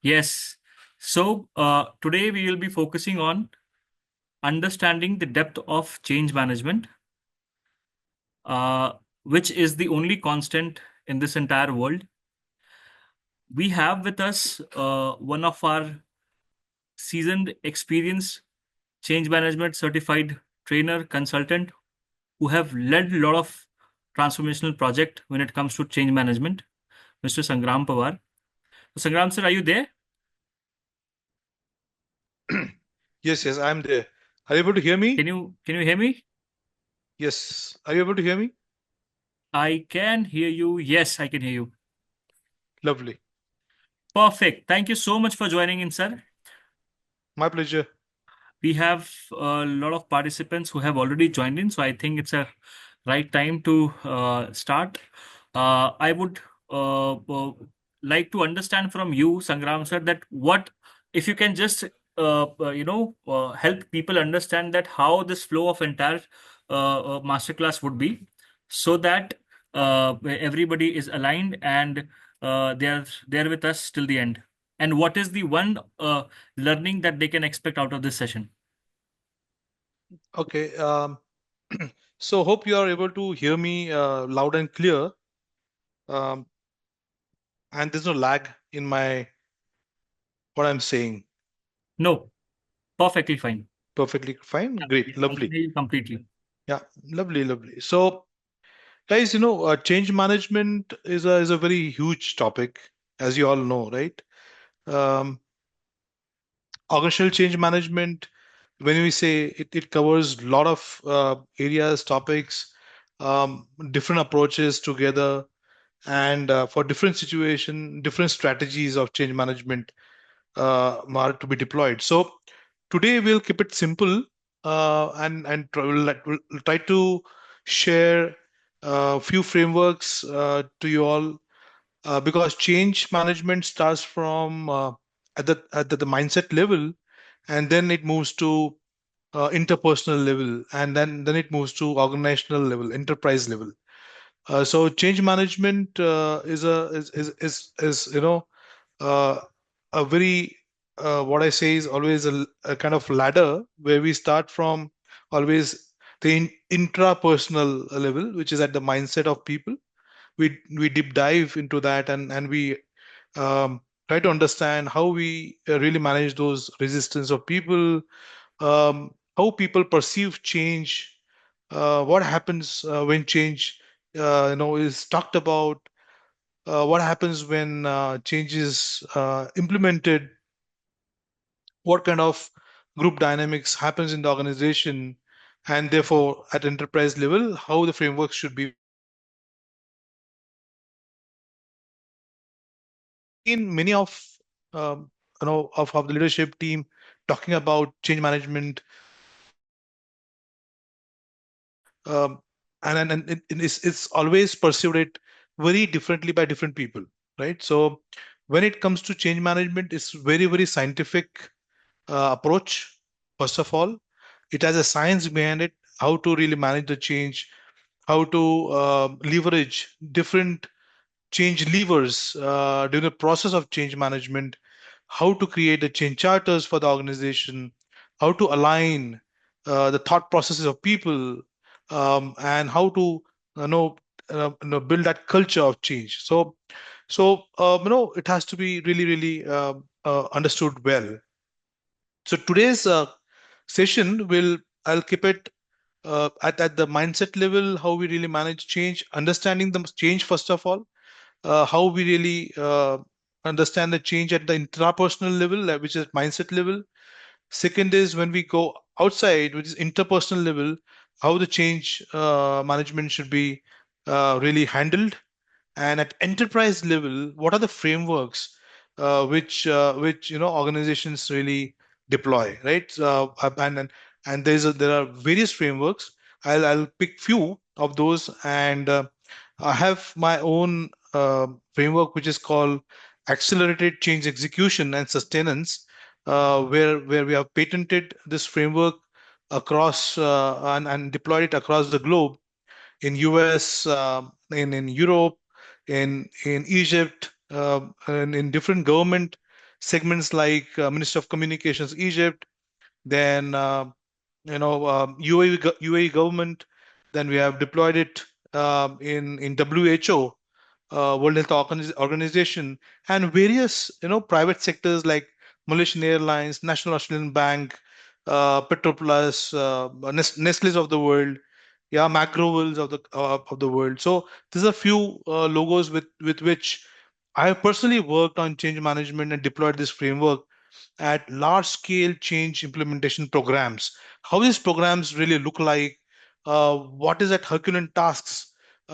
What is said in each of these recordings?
Yes. So today we will be focusing on understanding the depth of change management, uh, which is the only constant in this entire world. We have with us one of our seasoned, experienced change management certified trainer consultant who have led a lot of transformational project when it comes to change management, Mr. Sangram Pawar. Sangram sir, are you there? Yes, I'm there. Are you able to hear me? Can you hear me? Yes. Are you able to hear me? I can hear you. Yes, I can hear you. Lovely. Perfect. Thank you so much for joining in, sir. My pleasure. We have a lot of participants who have already joined in, so I think it's a right time to start. I would like to understand from you, Sangram sir, that what if you can just help people understand that how this flow of entire masterclass would be, so that everybody is aligned and they are there with us till the end. And what is the one learning that they can expect out of this session? Okay. So hope you are able to hear me loud and clear. Um, and there's no lag in my what I'm saying. No, perfectly fine. Perfectly fine. Yeah, Great. I can Lovely. hear you completely. Yeah. Lovely. Lovely. So guys, change management is a very huge topic, as you all know, right? Um, Organizational change management, when we say it covers a lot of areas, topics, different approaches together, and for different situation, different strategies of change management are to be deployed. So today we'll keep it simple, and we'll try to share a few frameworks to you all, because change management starts from at the mindset level, and then it moves to interpersonal level, and then it moves to organizational level, enterprise level. So change management is uh, a very what I say is always a kind of ladder where we start from always the intrapersonal level, which is at the mindset of people. We deep dive into that, and we try to understand how we really manage those resistance of people, how people perceive change, what happens when change is talked about, what happens when change is implemented, what kind of group dynamics happens in the organization, and therefore at enterprise level how the framework should be followed. I've seen many um, of the leadership team talking about change management, um, and it's always perceived it very differently by different people, right? So when it comes to change management, it's very very scientific approach. First of all, it has a science behind it, how to really manage the change, how to leverage different change levers during the process of change management, how to create the change charters for the organization, how to align the thought processes of people, and how to build that culture of change. So it has to be really, really understood well. So today's session will I'll keep it at the mindset level, how we really manage change, understanding the change first of all, how we really understand the change at the intrapersonal level, which is mindset level. Second is when we go outside, which is interpersonal level, how the change management should be really handled. And at enterprise level, what are the frameworks which organizations really deploy, right? And there are various frameworks. I'll pick few of those, and I have my own framework which is called accelerated change execution and sustenance, where we have patented this framework across and deployed it across the globe, in US, in Europe, in Egypt, and in different government. segments like Minister of Communications Egypt, then UAE government. Then we have deployed it in WHO, World Health Organization, and various private sectors like Malaysian Airlines, National Australian Bank, Petroplus, Nestle's of the world, yeah, Macrovals of the world. So there's a few logos with which I have personally worked on change management and deployed this framework at large scale change implementation programs. How these programs really look like, what is that Herculean tasks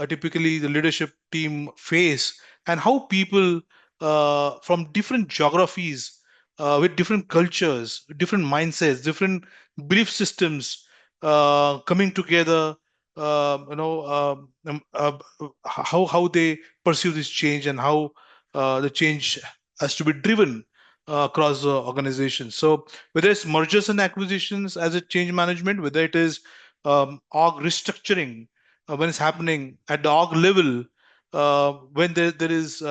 typically the leadership team face, and how people from different geographies, with different cultures, different mindsets, different belief systems coming together, how they pursue this change, and how the change has to be driven across the organization. So whether it's mergers and acquisitions as a change management, whether it is org restructuring when it's happening at the org level, when there is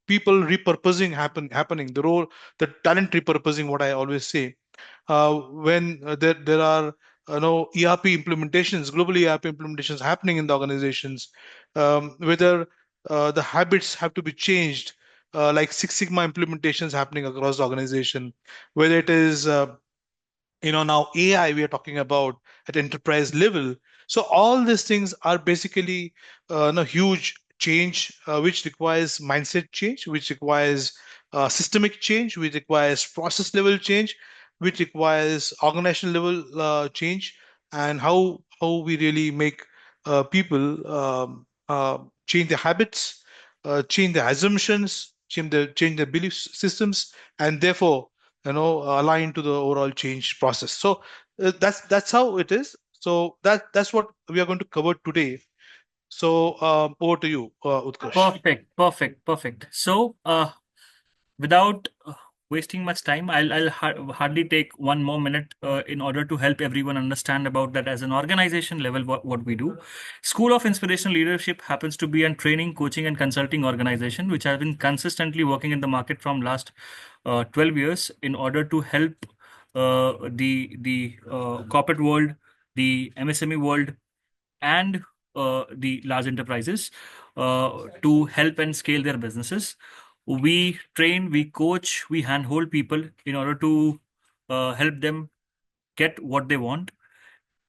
people repurposing happening, the role, the talent repurposing, what I always say, when there are ERP implementations, global ERP implementations happening in the organizations, whether the habits have to be changed, like Six Sigma implementations happening across the organization, whether it is now AI we are talking about at enterprise level. So all these things are basically huge change, which requires mindset change, which requires systemic change, which requires process level change, which requires organizational level change, and how we really make people change their habits, change their assumptions, change their belief systems, and therefore align to the overall change process. So that's how it is. So that's what we are going to cover today. So over to you, Utkarsh. Perfect, perfect, perfect. So, without wasting much time, I'll hardly take 1 more minute in order to help everyone understand about that as an organization level what we do. School of Inspirational Leadership happens to be a training, coaching, and consulting organization which has been consistently working in the market from last 12 years in order to help the corporate world, the MSME world, and the large enterprises to help and scale their businesses. We train, we coach, we handhold people in order to help them get what they want.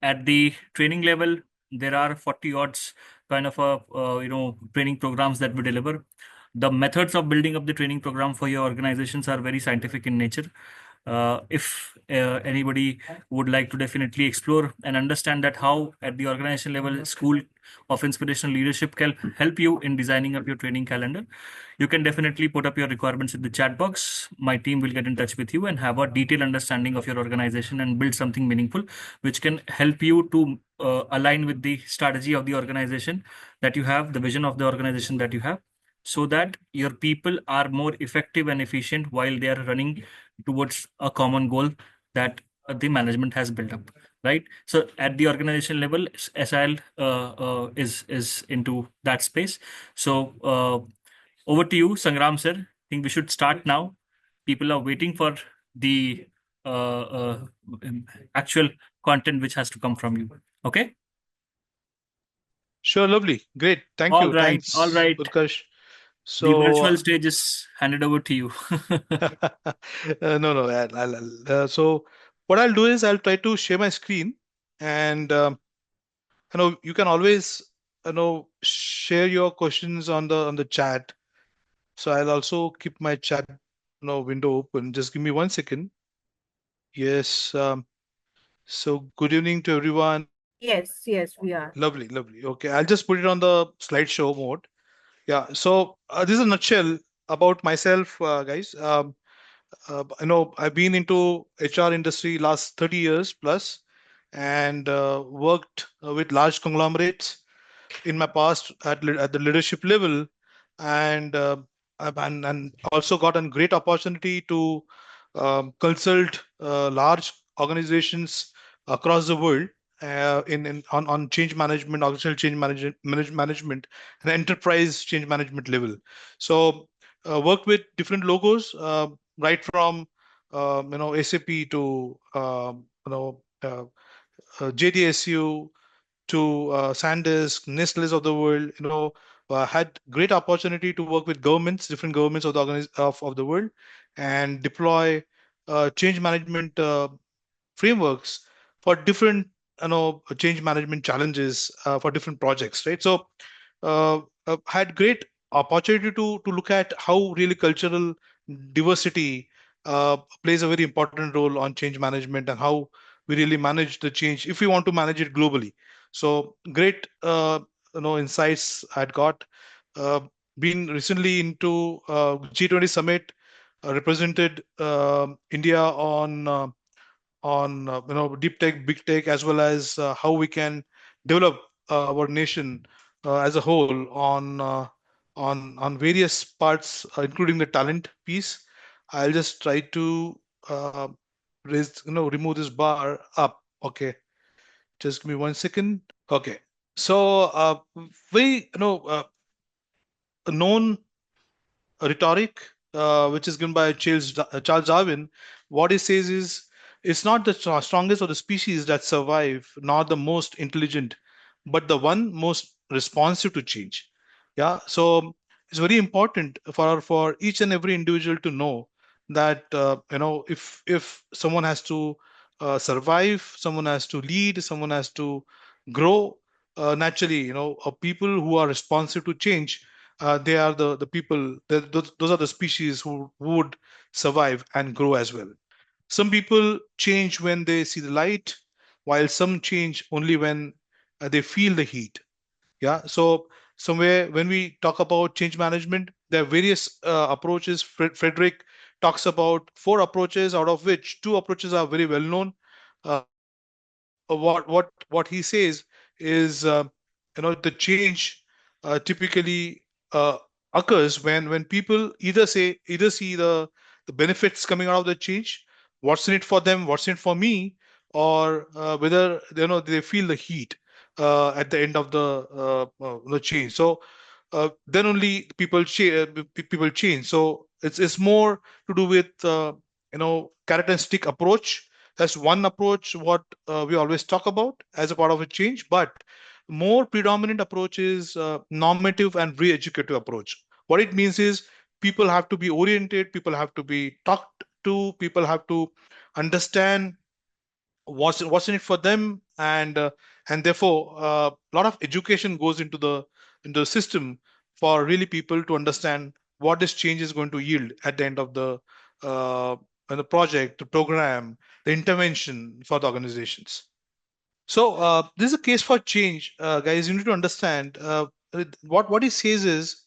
At the training level, there are 40 odds kind of training programs that we deliver. The methods of building up the training program for your organizations are very scientific in nature. If anybody would like to definitely explore and understand that how at the organization level School of Inspirational Leadership can help you in designing up your training calendar, you can definitely put up your requirements in the chat box. My team will get in touch with you and have a detailed understanding of your organization and build something meaningful which can help you to align with the strategy of the organization that you have, the vision of the organization that you have, so that your people are more effective and efficient while they are running towards a common goal that the management has built up. Right. So at the organization level, SIL is into that space. So over to you, Sangram sir. I think we should start now. People are waiting for the actual content which has to come from you. Okay. Sure, lovely, great, thank All you, right. All thanks, right. Utkarsh. The So virtual stage is handed over to you. no, so what I'll do is I'll try to share my screen, and you can always share your questions on the chat. So I'll also keep my chat window open. Just give me 1 second. Yes. So good evening to everyone. Yes, yes, we are. Lovely, lovely. Okay, I'll just put it on the slideshow mode. Yeah. So this is a nutshell about myself, guys. I've been into HR industry last 30 years plus, and worked with large conglomerates in my past at the leadership level, and and also got a great opportunity to consult large organizations across the world in on change management, organizational change management, and enterprise change management level. So worked with different logos, right from SAP to JDSU to SanDisk, Nestle's of the world, had great opportunity to work with governments, different governments of of the world, and deploy change management frameworks for different change management challenges for different projects, right? So had great opportunity to look at how really cultural diversity plays a very important role on change management, and how we really manage the change if we want to manage it globally. So great insights I'd got. uh, been recently into G20 summit, represented India on deep tech, big tech, as well as how we can develop our nation as a whole on various parts, including the talent piece. I'll just try to uh, remove this bar up. Okay, just give me 1 second. Okay, so very known rhetoric, which is given by Charles Darwin. What he says is, it's not the strongest of the species that survive, nor the most intelligent, but the one most responsive to change. Yeah, so it's very important for each and every individual to know that if someone has to survive, someone has to lead, someone has to grow. Naturally, people who are responsive to change, they are the people, those are the species who would survive and grow as well. Some people change when they see the light, while some change only when they feel the heat. Yeah, so somewhere when we talk about change management, there are various approaches. Frederick talks about four approaches, out of which two approaches are very well known. What he says is, the change typically occurs when people either see the benefits coming out of the change, what's in it for them, what's in it for me, or whether they feel the heat at the end of the change. So then only people change. So it's more to do with carrot and stick approach. That's one approach what we always talk about as a part of a change. But more predominant approach is normative and re-educative approach. What it means is, people have to be oriented, people have to be talked to, people have to understand what's in it for them, and therefore a lot of education goes into the system for really people to understand what this change is going to yield at the end of uh, the project, the program, the intervention for the organizations. So this is a case for change, guys. You need to understand what he says is,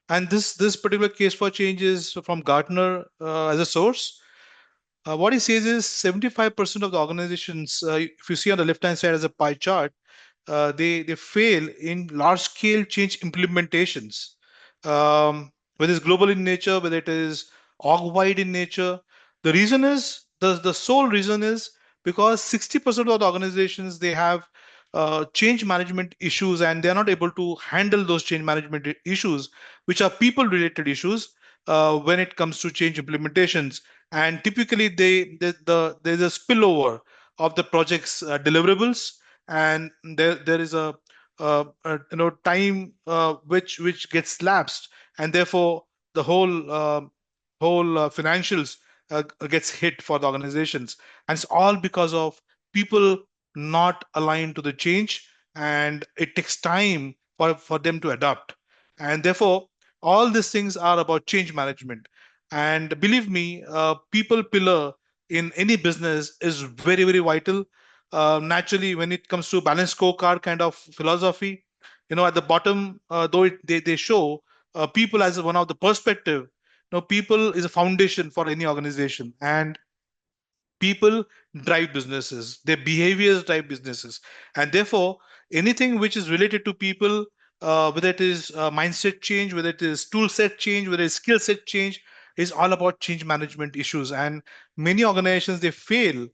and this particular case for change is from Gartner as a source. What he says is 75% of the organizations, if you see on the left hand side as a pie chart, they fail in large scale change implementations, whether it's global in nature, whether it is org wide in nature. The reason is, the sole reason is because 60% of the organizations, they have change management issues, and they are not able to handle those change management issues, which are people related issues, when it comes to change implementations. And typically there's a spillover of the project's deliverables, and there is a time which gets lapsed, and therefore the whole financials gets hit for the organizations, and it's all because of people not aligned to the change, and it takes time for them to adapt. And therefore all these things are about change management. And believe me, people pillar in any business is very, very vital. Naturally, when it comes to balanced scorecard kind of philosophy, at the bottom, though they show people as one of the perspective, people is a foundation for any organization, and people drive businesses, their behaviors drive businesses, and therefore anything which is related to people, whether it is mindset change, whether it is tool set change, whether it's skill set change, is all about change management issues. And many organizations, they fail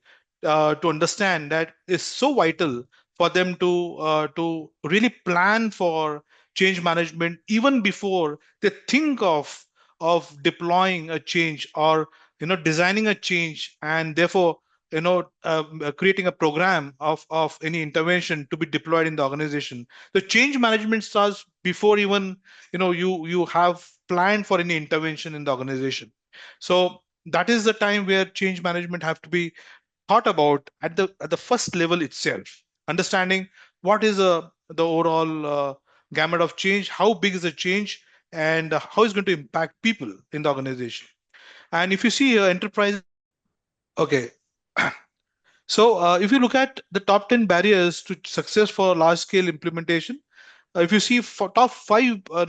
to understand that it's so vital for them to really plan for change management even before they think of deploying a change, or designing a change, and therefore creating a program of any intervention to be deployed in the organization. The change management starts before even you have planned for any intervention in the organization. So that is the time where change management have to be thought about at the first level itself, understanding what is the overall gamut of change, how big is the change, and how it's going to impact people in the organization. And if you see enterprise, okay. So if you look at the top 10 barriers to success for large scale implementation, if you see for top five, out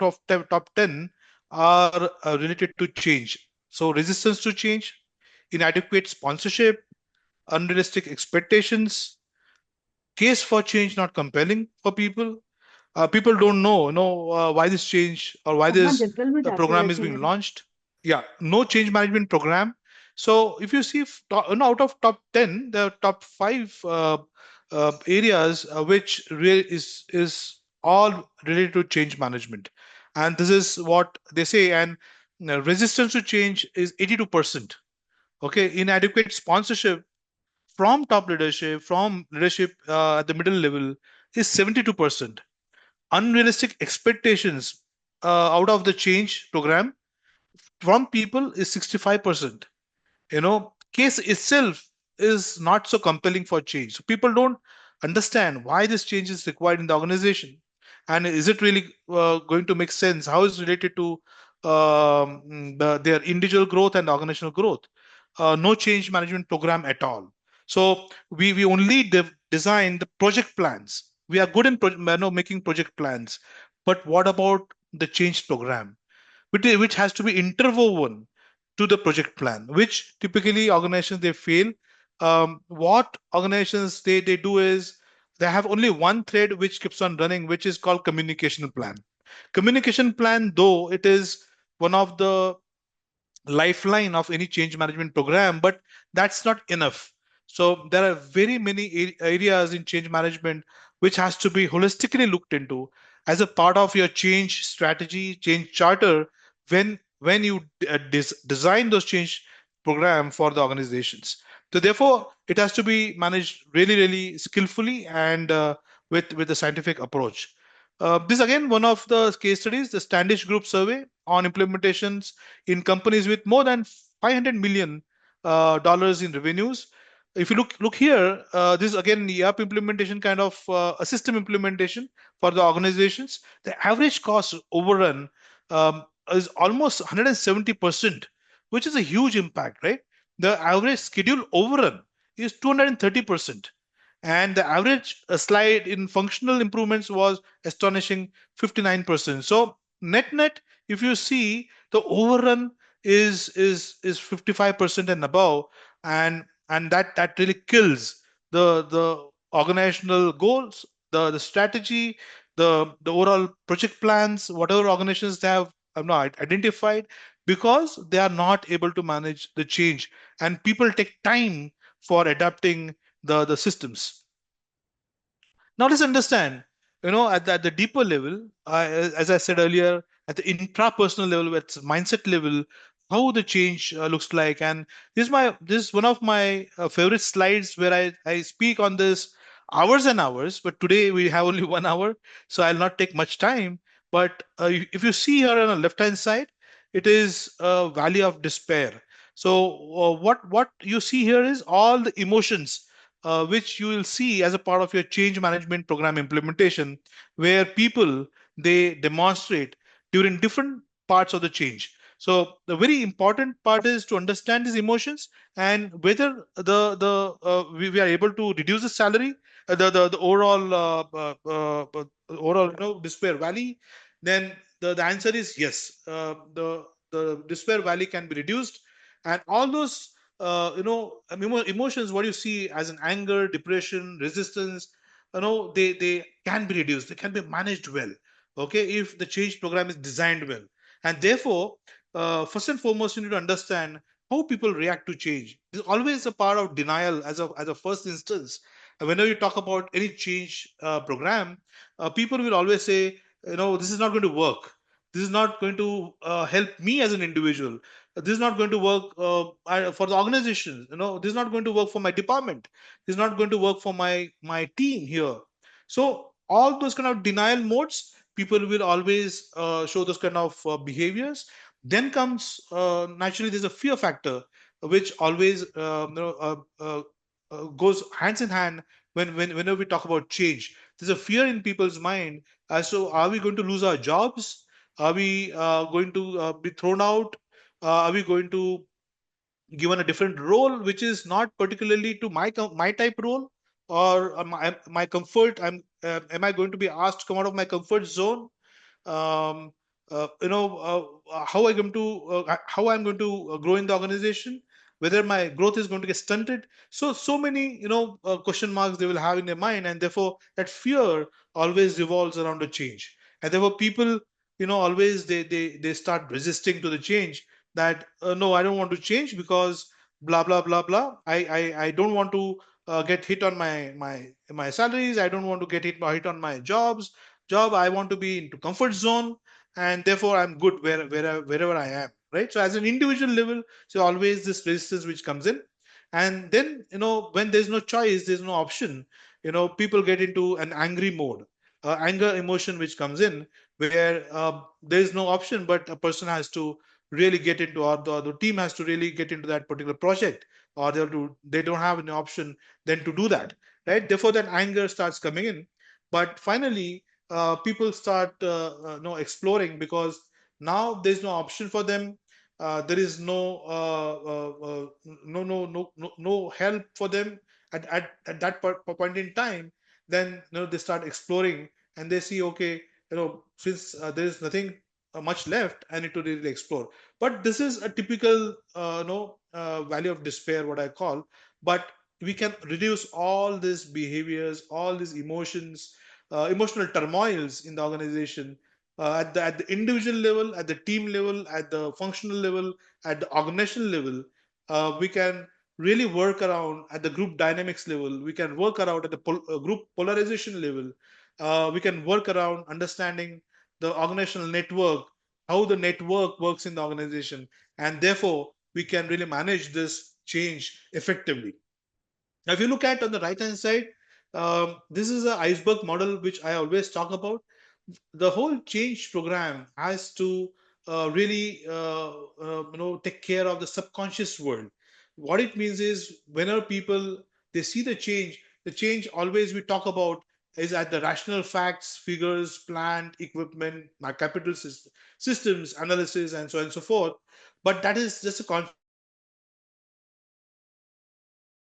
of top 10 are related to change. So resistance to change, inadequate sponsorship, unrealistic expectations, case for change not compelling for people. People don't know, why this change or why अम्मा this general में जाती program is रहती being मेरी launched. Yeah, no change management program. So if you see out of top 10, the top five areas which really is all related to change management, and this is what they say. And resistance to change is 82%. Okay, inadequate sponsorship from top leadership, from leadership at the middle level, is 72%. Unrealistic expectations out of the change program from people is 65%. Case itself is not so compelling for change, so people don't understand why this change is required in the organization, and is it really going to make sense, how is it related to their individual growth and organizational growth. No change management program at all. So we only design the project plans. We are good in making project plans, but what about the change program, which has to be interwoven to the project plan, which typically organizations they fail. What organizations they do is they have only one thread which keeps on running, which is called communication plan. Communication plan, though it is one of the lifeline of any change management program, but that's not enough. So there are very many areas in change management which has to be holistically looked into as a part of your change strategy, change charter, when you design those change program for the organizations. So therefore it has to be managed really really skillfully and with a scientific approach. This again one of the case studies, the Standish Group survey on implementations in companies with more than 500 million dollars in revenues. If you look here, this is again the ERP implementation kind of a system implementation for the organizations. The average cost overrun is almost 170%, which is a huge impact, right? The average schedule overrun is 230%, and the average slide in functional improvements was astonishing 59%. So net net, if you see, the overrun is 55% and above, and that really kills the organizational goals, the strategy, the overall project plans, whatever organizations they have not identified, because they are not able to manage the change, and people take time for adapting the systems. Now let's understand, at the deeper level, as I said earlier, at the intrapersonal level, at mindset level, how the change looks like. And this is one of my favorite slides where I speak on this hours and hours. But today we have only 1 hour, so I'll not take much time. But if you see here on the left hand side, it is a valley of despair. So what you see here is all the emotions which you will see as a part of your change management program implementation, where people they demonstrate during different parts of the change. So the very important part is to understand these emotions, and whether we are able to reduce the salary, the overall overall despair valley. Then the answer is yes. The despair valley can be reduced, and all those emotions what you see as an anger, depression, resistance, they can be reduced, they can be managed well, okay, if the change program is designed well. And therefore, first and foremost, you need to understand how people react to change. There's always a part of denial as a first instance. Whenever you talk about any change program, people will always say, this is not going to work, this is not going to help me as an individual. This is not going to work for the organization. This is not going to work for my department. This is not going to work for my team here. So all those kind of denial modes, people will always show those kind of behaviors. Then comes naturally there's a fear factor, which always goes hands in hand whenever we talk about change. There's a fear in people's mind as to, are we going to lose our jobs? Are we going to be thrown out? Are we going to given a different role, which is not particularly to my type role, or my comfort? Am I going to be asked to come out of my comfort zone? um, how I'm going to grow in the organization, whether my growth is going to get stunted. So many question marks they will have in their mind, and therefore that fear always revolves around a change. And therefore people always they start resisting to the change, that no, I don't want to change because blah blah blah blah. I don't want to get hit on my salaries. I don't want to get hit on my job. I want to be into comfort zone, and therefore I'm good wherever I am, right? So as an individual level, so always this resistance which comes in. And then when there's no choice, there's no option, people get into an angry mode, anger emotion which comes in, where there's no option, but a person has to really get into, or the team has to really get into that particular project, or they don't have an option then to do that, right? Therefore that anger starts coming in. But finally people start exploring, because now there's no option for them. There is no help for them at that point in time. Then they start exploring, and they see, okay, since there is nothing much left, I need to really explore. But this is a typical value of despair, what I call. But we can reduce all these behaviors, all these emotional turmoils in the organization, at the individual level, at the team level, at the functional level, at the organizational level. We can really work around at the group dynamics level. We can work around at the group polarization level. We can work around understanding the organizational network, how the network works in the organization, and therefore we can really manage this change effectively. Now, if you look at on the right hand side, this is an iceberg model which I always talk about. The whole change program has to really take care of the subconscious world. What it means is, whenever people they see the change always we talk about is at the rational facts, figures, plant, equipment, capital systems, analysis, and so on and so forth. But that is just a concept.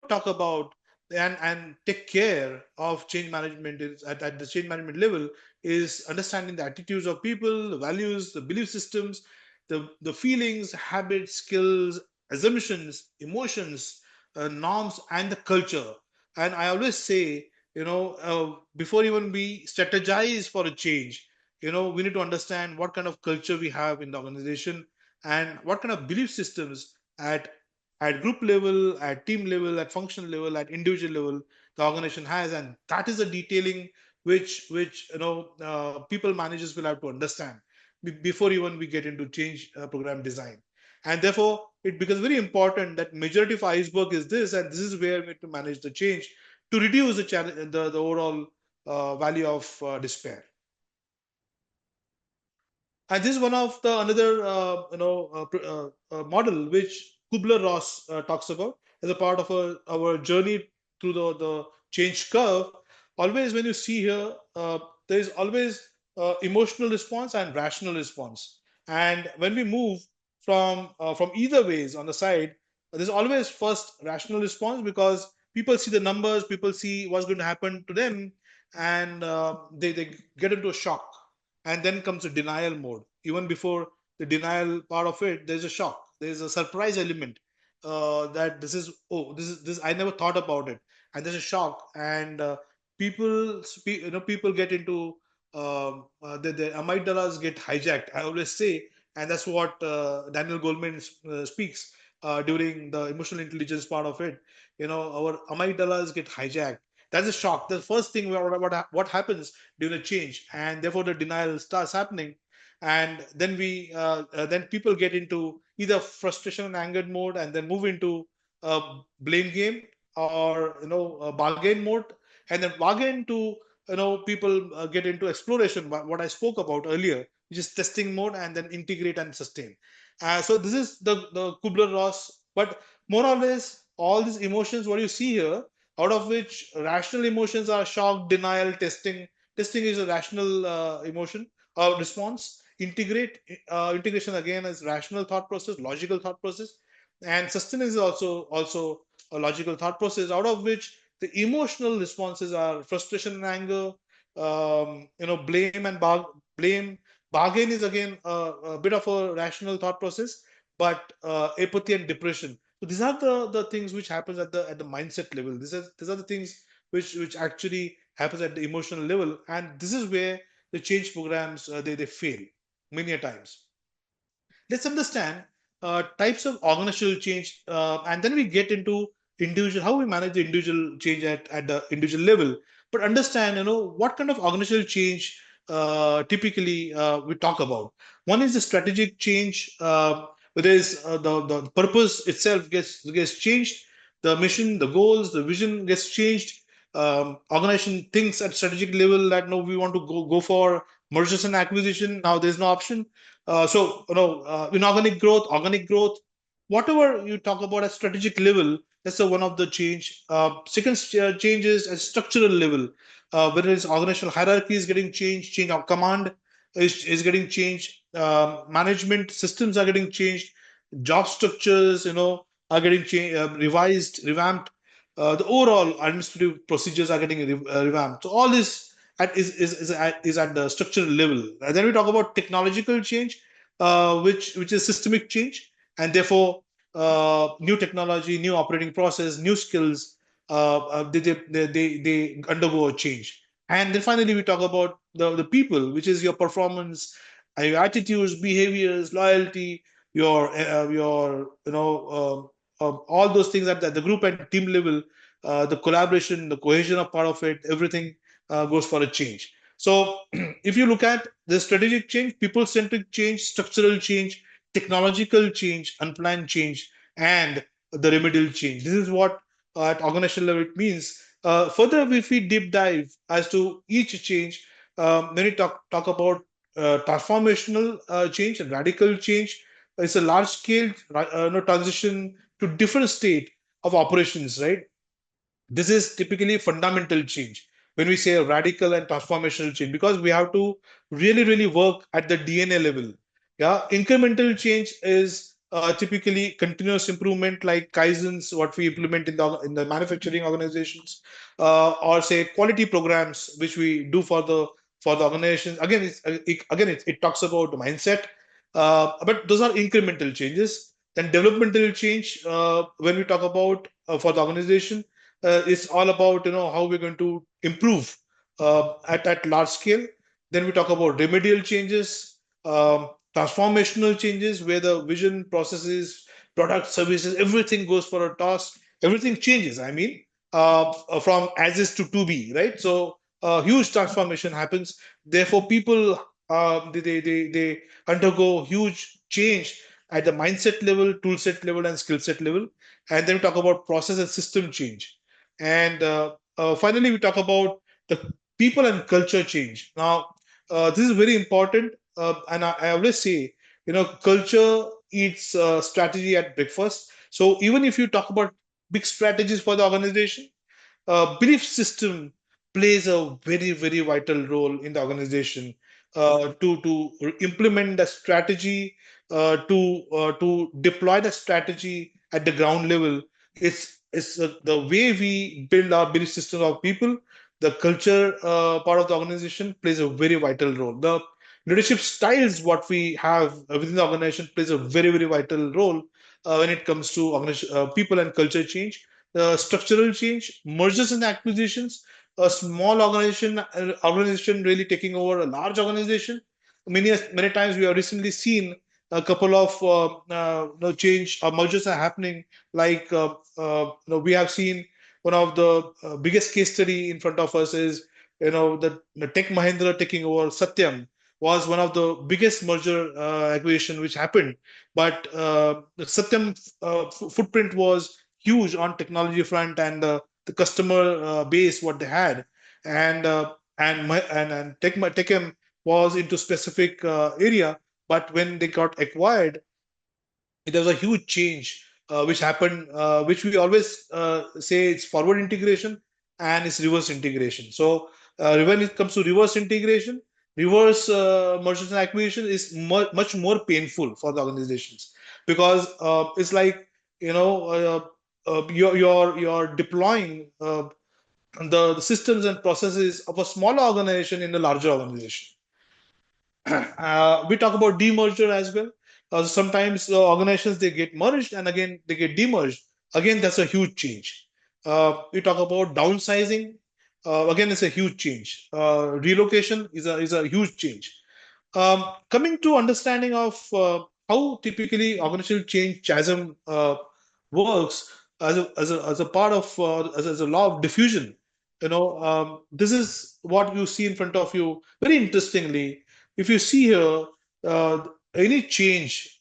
What we don't talk about and take care of change management is at the change management level, is understanding the attitudes of people, the values, the belief systems, the feelings, habits, skills, assumptions, emotions, norms, and the culture. And I always say, before even we strategize for a change, we need to understand what kind of culture we have in the organization, and what kind of belief systems at group level, at team level, at functional level, at individual level, the organization has. And that is a detailing which people managers will have to understand before even we get into change program design. And therefore it becomes very important that majority of iceberg is this, and this is where we need to manage the change to reduce the challenge, the overall value of despair. And this is one of the another model which Kubler-Ross talks about as a part of our journey through the change curve. Always, when you see here, there is always emotional response and rational response. And when we move from either ways on the side, there's always first rational response, because people see the numbers, people see what's going to happen to them, and they get into a shock. And then comes a denial mode. Even before the denial part of it, there's a shock, there's a surprise element, that this I never thought about it. And there's a shock, and people get into the amygdalas get hijacked, I always say. And that's what Daniel Goleman speaks during the emotional intelligence part of it. Our amygdalas get hijacked. That's a shock. The first thing what happens during a change, and therefore the denial starts happening. and then people get into either frustration and anger mode, and then move into blame game, or a bargain mode, and then bargain to people get into exploration, what I spoke about earlier, which is testing mode, and then integrate and sustain. So this is the Kubler-Ross, but more or less all these emotions what you see here, out of which rational emotions are shock, denial, testing. Testing is a rational emotion or response. Integration again is rational thought process, logical thought process, and sustenance is also a logical thought process. Out of which the emotional responses are frustration and anger, blame and blame. Bargain is again a bit of a rational thought process, but apathy and depression. So these are the things which happens at the mindset level. These are the things which actually happens at the emotional level, and this is where the change programs they fail many a times. Let's understand types of organizational change, and then we get into individual, how we manage the individual change at the individual level. But understand, what kind of organizational change typically we talk about. One is the strategic change, where is the purpose itself gets changed, the mission, the goals, the vision gets changed. Organization thinks at strategic level that no, we want to go for mergers and acquisition. Now there's no option. Inorganic growth, organic growth, whatever you talk about at strategic level, that's the one of the change. Second change is at structural level, whether it's organizational hierarchy is getting changed, change of command is getting changed, management systems are getting changed, job structures, are getting changed, revised, revamped. The overall administrative procedures are getting revamped. So all this is at the structural level. And then we talk about technological change, which is systemic change, and therefore new technology, new operating process, new skills, they undergo a change. And then finally we talk about the people, which is your performance, your attitudes, behaviors, loyalty, your all those things at the group and team level, the collaboration, the cohesion of part of it, everything goes for a change. So if you look at the strategic change, people-centric change, structural change, technological change, unplanned change, and the remedial change. This is what at organizational level it means. Further, if we deep dive as to each change, when we talk about transformational change and radical change, it's a large scale transition to different state of operations, right? This is typically fundamental change when we say a radical and transformational change, because we have to really work at the DNA level. Yeah, incremental change is typically continuous improvement, like kaizens, what we implement in the manufacturing organizations, or say quality programs which we do for the organization. Again, it talks about the mindset, but those are incremental changes. Then developmental change, when we talk about for the organization, it's all about how we're going to improve at large scale. Then we talk about remedial changes, transformational changes, where the vision, processes, product, services, everything goes for a toss. Everything changes. I mean, from as is to be, right? So huge transformation happens. Therefore, people they undergo huge change at the mindset level, tool set level, and skill set level. And then we talk about process and system change. And finally, we talk about the people and culture change. Now, this is very important. And I always say, culture eats strategy at breakfast. So even if you talk about big strategies for the organization, belief system plays a very vital role in the organization to implement the strategy, to deploy the strategy at the ground level. It's the way we build our belief system of people. The culture part of the organization plays a very vital role. The leadership styles what we have within the organization plays a very vital role when it comes to people and culture change. Structural change, mergers and acquisitions, a small organization really taking over a large organization. Many times we have recently seen a couple of change or mergers are happening. Like we have seen one of the biggest case study in front of us is the Tech Mahindra taking over Satyam. was one of the biggest merger acquisition which happened. But the Satyam footprint was huge on technology front, and the customer base what they had, and Techem was into specific area. But when they got acquired, there was a huge change which happened, which we always say it's forward integration and it's reverse integration. So when it comes to reverse integration, reverse mergers and acquisition is much more painful for the organizations, because it's like, you know, you're deploying the systems and processes of a smaller organization in a larger organization. We talk about demerger as well. Sometimes organizations, they get merged and again they get demerged. Again, that's a huge change. We talk about downsizing. Again, it's a huge change. Relocation is a huge change. Coming to understanding of how typically organizational change chasm works as a part of as a law of diffusion. This is what you see in front of you. Very interestingly, if you see here, any change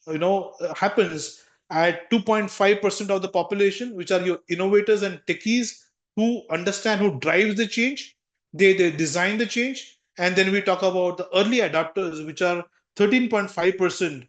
happens at 2.5% of the population, which are your innovators and techies who understand, who drives the change. They design the change. And then we talk about the early adopters, which are 13.5%,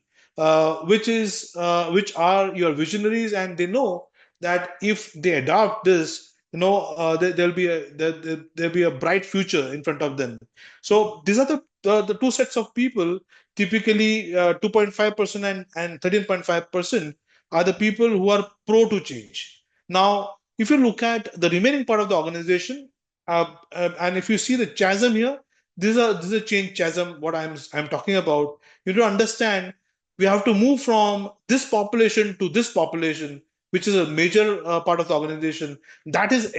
which are your visionaries, and they know that if they adopt this, there'll be a bright future in front of them. So these are the two sets of people. Typically, 2.5% and 13.5% are the people who are pro to change. Now, if you look at the remaining part of the organization, and if you see the chasm here, this is a change chasm. What I'm talking about, you need to understand, we have to move from this population to this population, which is a major part of the organization. That is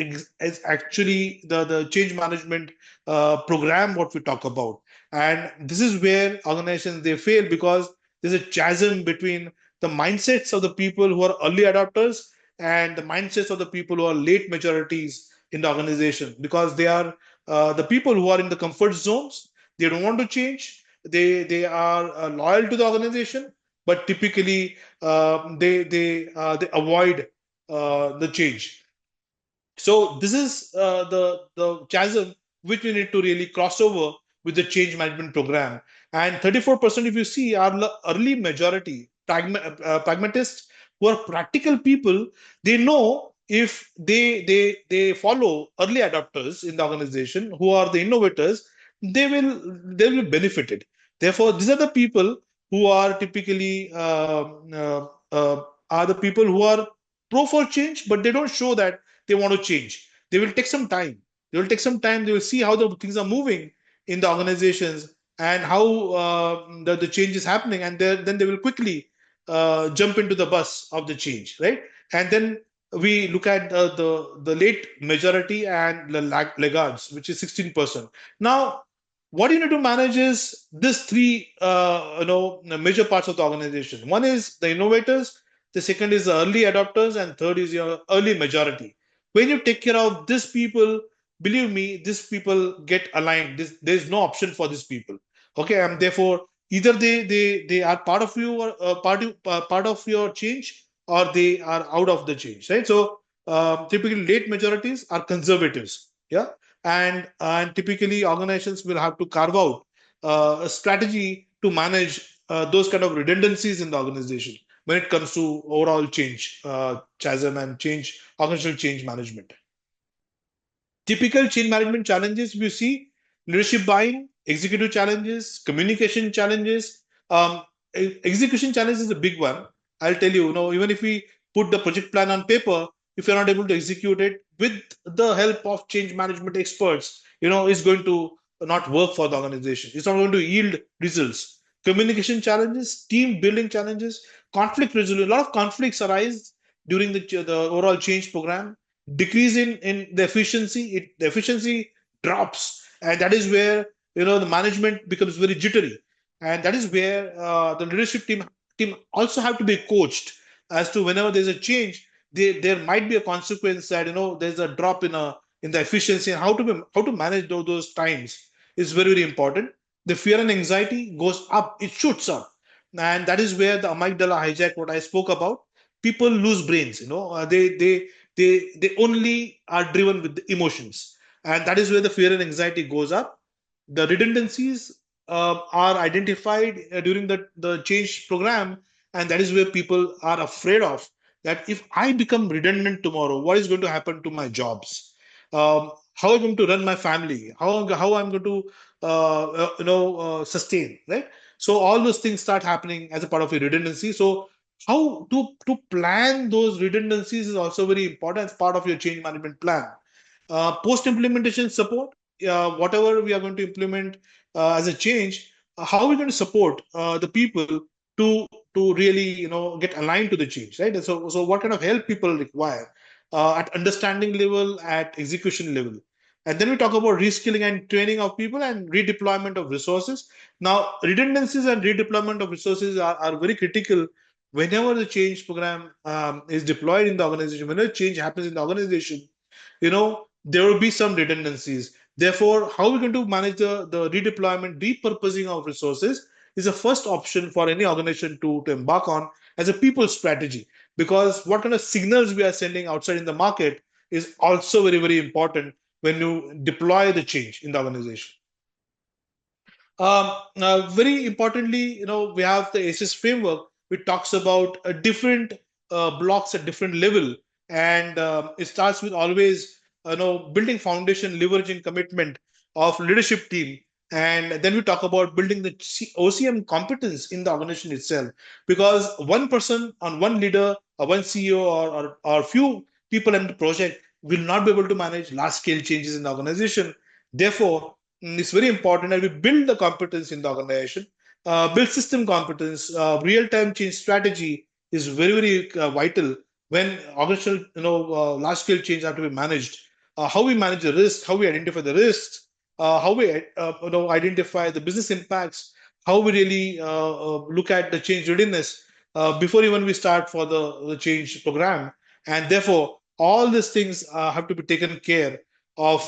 actually the change management program what we talk about. And this is where organizations, they fail, because there's a chasm between the mindsets of the people who are early adopters and the mindsets of the people who are late majorities in the organization, because they are the people who are in the comfort zones. They don't want to change. They are loyal to the organization, but typically they avoid the change. So this is the chasm which we need to really cross over with the change management program. And 34%, if you see, are the early majority pragmatists who are practical people. They know if they follow early adopters in the organization who are the innovators, they will benefited. Therefore, these are the people who are typically are the people who are pro for change, but they don't show that they want to change. They will take some time. They will take some time. They will see how the things are moving in the organizations and how the change is happening, and then they will quickly jump into the bus of the change, right? And then we look at the late majority and the laggards, which is 16%. Now, what you need to manage is this three major parts of the organization. One is the innovators, the second is the early adopters, and third is your early majority. When you take care of these people, believe me, these people get aligned. There's no option for these people. Okay, and therefore either they are part of you, or part of your change, or they are out of the change, right? So typically late majorities are conservatives, yeah. And typically organizations will have to carve out a strategy to manage those kind of redundancies in the organization when it comes to overall change chasm and organizational change management. Typical change management challenges we see: leadership buying, executive challenges, communication challenges. Execution challenge is a big one. I'll tell you, even if we put the project plan on paper, if you're not able to execute it with the help of change management experts, it's going to not work for the organization. It's not going to yield results. Communication challenges, team building challenges, conflict resolution. A lot of conflicts arise during the overall change program. Decrease in the efficiency drops, and that is where the management becomes very jittery, and that is where the leadership team also have to be coached as to whenever there's a change, there might be a consequence that there's a drop in the efficiency, and how to manage those times is very, very important. the fear and anxiety goes up, it shoots up. And that is where the amygdala hijack, what I spoke about. People lose brains, they only are driven with the emotions. And that is where the fear and anxiety goes up. The redundancies are identified during the change program. And that is where people are afraid of that if I become redundant tomorrow, what is going to happen to my jobs? How I'm going to run my family? How I'm going to sustain, right? So all those things start happening as a part of your redundancy. So how to plan those redundancies is also very important as part of your change management plan. Post implementation support, whatever we are going to implement as a change, how are we going to support the people to really get aligned to the change, right? And so what kind of help people require at understanding level, at execution level. And then we talk about reskilling and training of people and redeployment of resources. Now, redundancies and redeployment of resources are very critical whenever the change program is deployed in the organization. Whenever change happens in the organization, there will be some redundancies. Therefore, how we're going to manage the redeployment, repurposing of resources is the first option for any organization to embark on as a people strategy. Because what kind of signals we are sending outside in the market is also very, very important when you deploy the change in the organization. Very importantly, we have the ACES framework, which talks about different blocks at different level, and it starts with always, building foundation, leveraging commitment of leadership team, and then we talk about building the OCM competence in the organization itself, because one person on one leader, or one CEO, or few people in the project will not be able to manage large scale changes in the organization. Therefore, it's very important that we build the competence in the organization, build system competence. Real-time change strategy is very, very vital when organizational, large-scale change have to be managed. How we manage the risk, how we identify the risks, how we identify the business impacts, how we really look at the change readiness before even we start for the change program, and therefore all these things have to be taken care of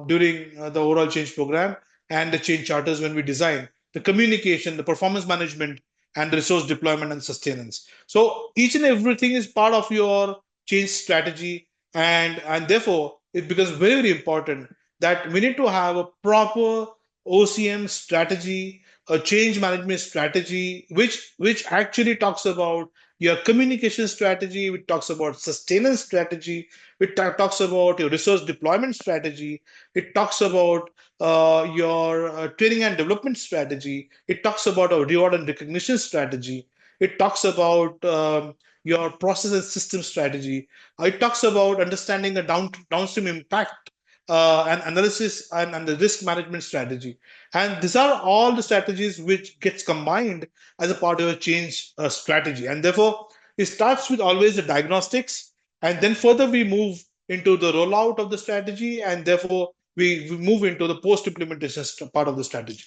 during the overall change program and the change charters when we design the communication, the performance management, and the resource deployment and sustenance. So each and everything is part of your change strategy, and therefore it becomes very, very important that we need to have a proper OCM strategy, a change management strategy, which actually talks about your communication strategy, which talks about sustenance strategy, it talks about your resource deployment strategy. It talks about your training and development strategy. It talks about a reward and recognition strategy. It talks about your process and system strategy. It talks about understanding the downstream impact and analysis and the risk management strategy. And these are all the strategies which gets combined as a part of a change strategy. And therefore, it starts with always the diagnostics, and then further we move into the rollout of the strategy, and therefore we move into the post implementation part of the strategy.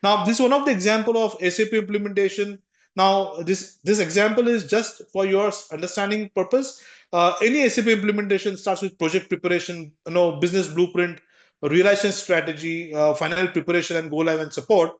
Now this is one of the example of SAP implementation. Now this example is just for your understanding purpose. Any SAP implementation starts with project preparation, business blueprint, realization strategy, final preparation, and go live and support.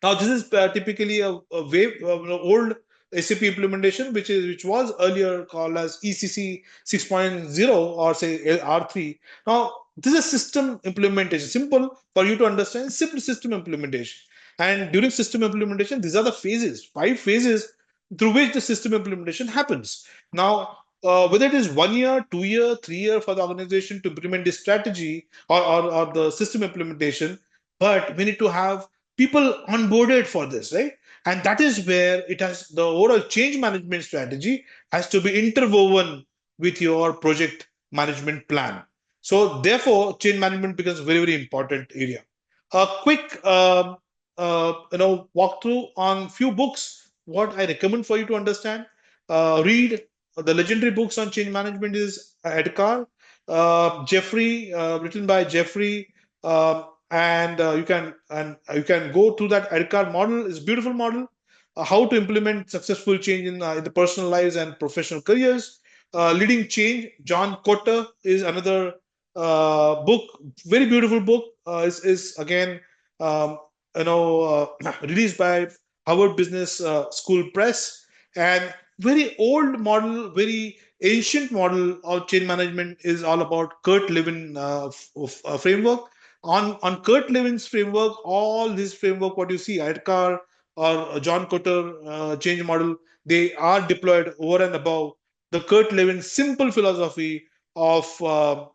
Now, this is typically a old SAP implementation, which was earlier called as ECC 6.0 or say R3. Now, this is system implementation. Simple for you to understand. Simple system implementation. And during system implementation, these are the phases, 5 phases through which the system implementation happens. Now, whether it is 1 year, 2 year, 3 year for the organization to implement this strategy or the system implementation, but we need to have people onboarded for this, right? And that is where it has the overall change management strategy has to be interwoven with your project management plan. So therefore, change management becomes a very, very important area. A quick walkthrough on few books. What I recommend for you to understand, read the legendary books on change management is Edgar, Jeffrey, written by Jeffrey. And you can go through that EDCAR model. Is a beautiful model. How to implement successful change in the personal lives and professional careers. Leading Change, John Cotter is another book. Very beautiful book. Is again released by Harvard Business School Press, and very old model, very ancient model of change management is all about Kurt Lewin framework. On Kurt Levin's framework, all this framework, what you see, Edgar or John Kotter change model, they are deployed over and above the Kurt Lewin simple philosophy of uh,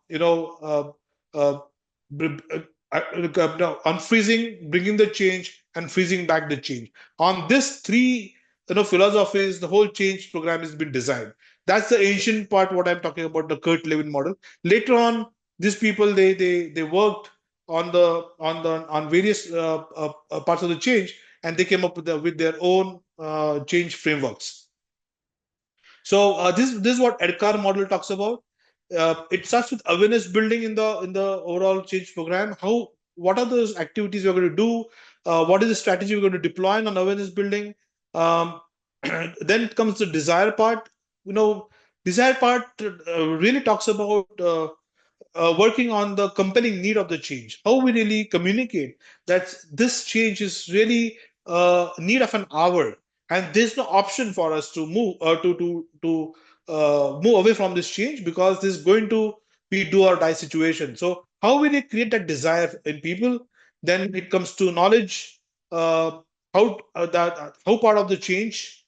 unfreezing, bringing the change, and freezing back the change. On this three philosophies, the whole change program has been designed. That's the ancient part. What I'm talking about, the Kurt Lewin model. Later on, these people they worked on various parts of the change, and they came up with their own change frameworks. So this is what EDCAR model talks about. It starts with awareness building in the overall change program. What are those activities we're going to do? What is the strategy we're going to deploy on awareness building? Um, then comes the desire part. You know, desire part really talks about working on the compelling need of the change. How we really communicate that this change is really need of an hour, and there's no option for us to move to move away from this change, because this is going to be do or die situation. So how will you create that desire in people? Then it comes to knowledge, how part of the change,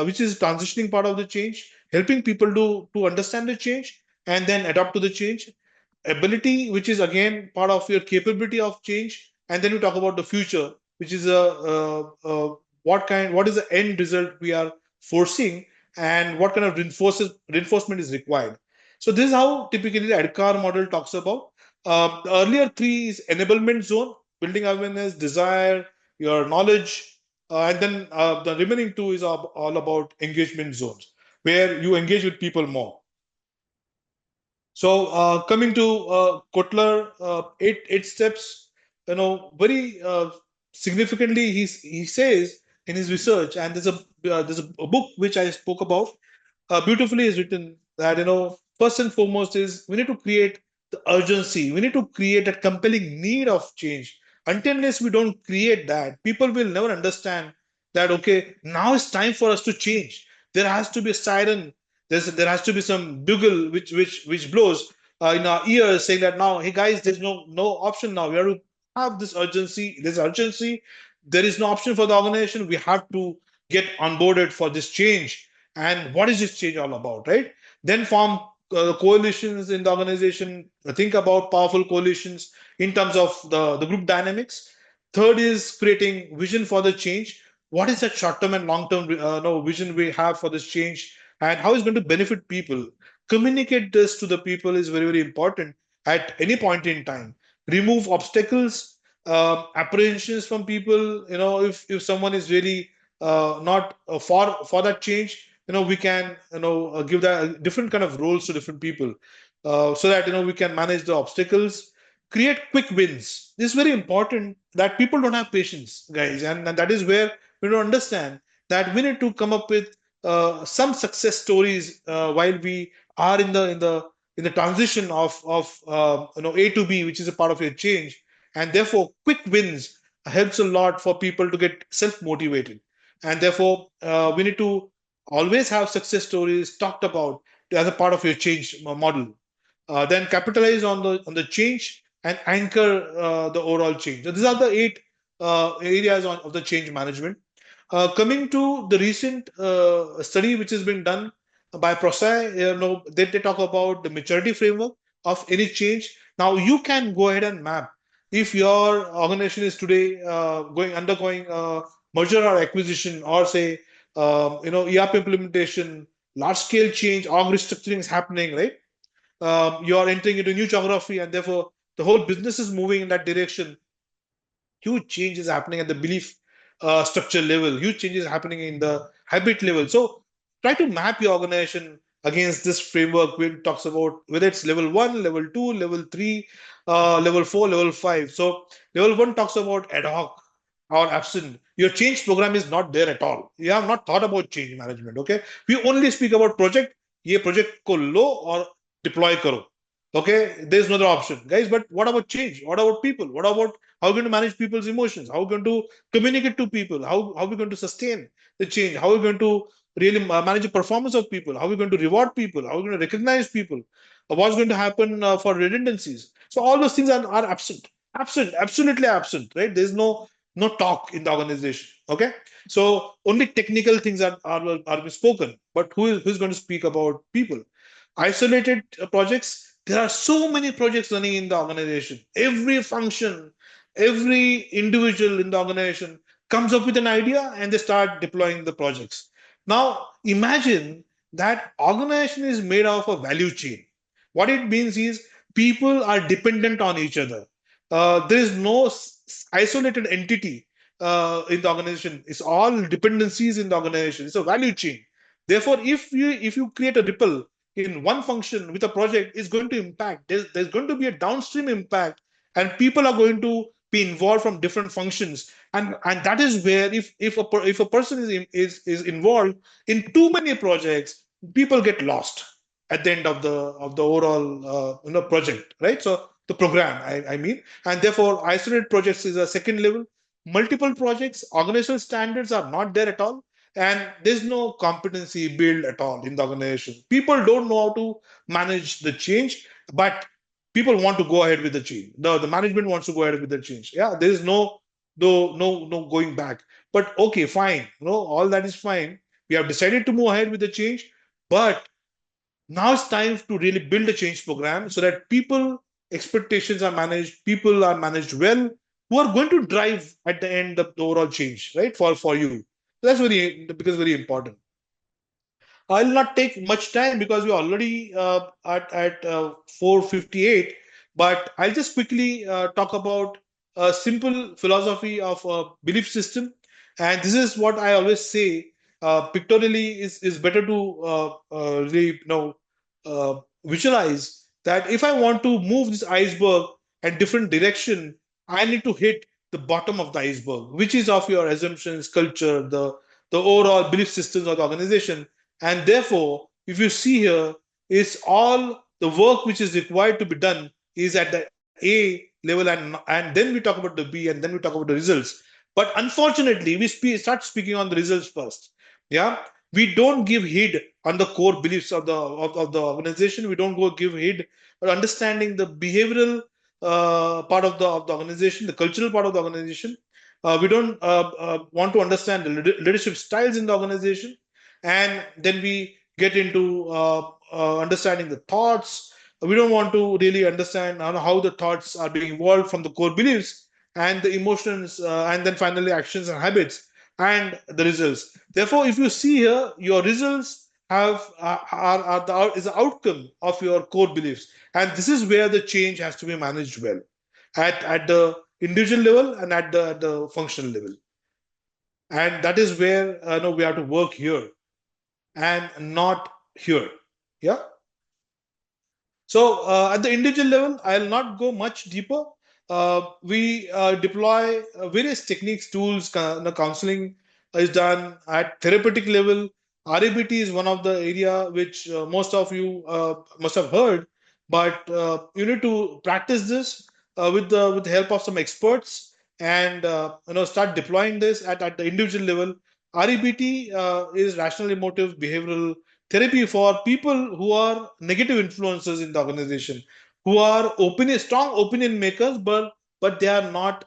which is transitioning part of the change, helping people to understand the change and then adapt to the change. Ability, which is again part of your capability of change. And then we talk about the future, which is what is the end result we are foreseeing, and what kind of reinforcement is required. So this is how typically the EDCAR model talks about. The earlier three is enablement zone, building awareness, desire, your knowledge, and then the remaining two is all about engagement zones, where you engage with people more. So coming to Kotler, eight steps, very significantly, he says in his research, and there's a book which I spoke about, beautifully is written that first and foremost is we need to create the urgency. We need to create that compelling need of change. Until unless we don't create that, people will never understand that okay, now it's time for us to change. There has to be a siren. There has to be some bugle which blows in our ears, saying that now, hey guys, there's no option now. We have to have this urgency. There's urgency. There is no option for the organization. We have to get onboarded for this change. And what is this change all about, right? Then form coalitions in the organization. Think about powerful coalitions in terms of the group dynamics. Third is creating vision for the change. What is that short-term and long-term no, vision we have for this change, and how is it going to benefit people? Communicate this to the people is very, very important at any point in time. Remove obstacles, apprehensions from people. If someone is really not for that change, we can give that different kind of roles to different people, so that we can manage the obstacles. Create quick wins. This is very important, that people don't have patience, guys, and that is where we don't understand that we need to come up with some success stories while we are in the transition of A to B, which is a part of your change. And therefore quick wins helps a lot for people to get self motivated. And therefore we need to always have success stories talked about as a part of your change model. Then capitalize on the change and anchor the overall change. So these are the eight areas of the change management. Coming to the recent study which has been done by Prosai, they talk about the maturity framework of any change. Now you can go ahead and map if your organization is today undergoing merger or acquisition, or say ERP implementation, large scale change, org restructuring is happening, right? You are entering into new geography, and therefore the whole business is moving in that direction. Huge changes happening at the belief structure level, huge changes happening in the habit level. So try to map your organization against this framework, where it talks about whether it's level 1, level 2, level 3, level 4, level 5. So level 1 talks about ad hoc or absent. Your change program is not there at all. You have not thought about change management. Okay, we only speak about project. ये project को लो और deploy करो. Okay, there's no other option, guys. But what about change? What about people? What about how we're going to manage people's emotions? How we're going to communicate to people? How we're going to sustain the change? How we're going to really manage the performance of people? How we're going to reward people? How we're going to recognize people? What's going to happen for redundancies? So all those things are absent, absolutely absent, right? There's no talk in the organization. Okay, so only technical things are spoken, but who's going to speak about people? Isolated projects, there are so many projects running in the organization. Every function, every individual in the organization comes up with an idea and they start deploying the projects. Now imagine that organization is made of a value chain. What it means is people are dependent on each other. There is no isolated entity in the organization. It's all dependencies in the organization. It's a value chain. Therefore, if you create a ripple in one function with a project, is going to impact. There's going to be a downstream impact, and people are going to be involved from different functions. And that is where if a person is involved in too many projects, people get lost at the end of the overall project, right? So the program, I mean, and therefore isolated projects is a second level. Multiple projects, organizational standards are not there at all, and there's no competency build at all in the organization. People don't know how to manage the change, but people want to go ahead with the change. The management wants to go ahead with the change. Yeah, there is no going back. But okay, fine, all that is fine. We have decided to move ahead with the change, but now it's time to really build a change program so that people expectations are managed, people are managed well, who are going to drive at the end the overall change, right? For you. That's very important. I'll not take much time because we're already at 4:58. But I'll just quickly talk about a simple philosophy of a belief system. And this is what I always say. Pictorially is better to really visualize that if I want to move this iceberg in different direction, I need to hit the bottom of the iceberg, which is of your assumptions, culture, the overall belief systems of the organization. And therefore, if you see here, it's all the work which is required to be done is at the A level, and then we talk about the B, and then we talk about the results. But unfortunately, we start speaking on the results first. Yeah, we don't give heed on the core beliefs of the organization. We don't go give heed or understanding the behavioral part of the organization, the cultural part of the organization. We don't want to understand the leadership styles in the organization, and then we get into understanding the thoughts. We don't want to really understand how the thoughts are being evolved from the core beliefs and the emotions, and then finally actions and habits and the results. Therefore, if you see here, your results is the outcome of your core beliefs, and this is where the change has to be managed well at the individual level and at the functional level, and that is where no, we have to work here and not here. Yeah. So at the individual level, I'll not go much deeper. We deploy various techniques, tools. Counseling is done at therapeutic level. RABT is one of the area which most of you must have heard, but you need to practice this with the help of some experts, and start deploying this at the individual level. RABT is rational emotive behavioral therapy for people who are negative influences in the organization, who are strong opinion makers, but they are not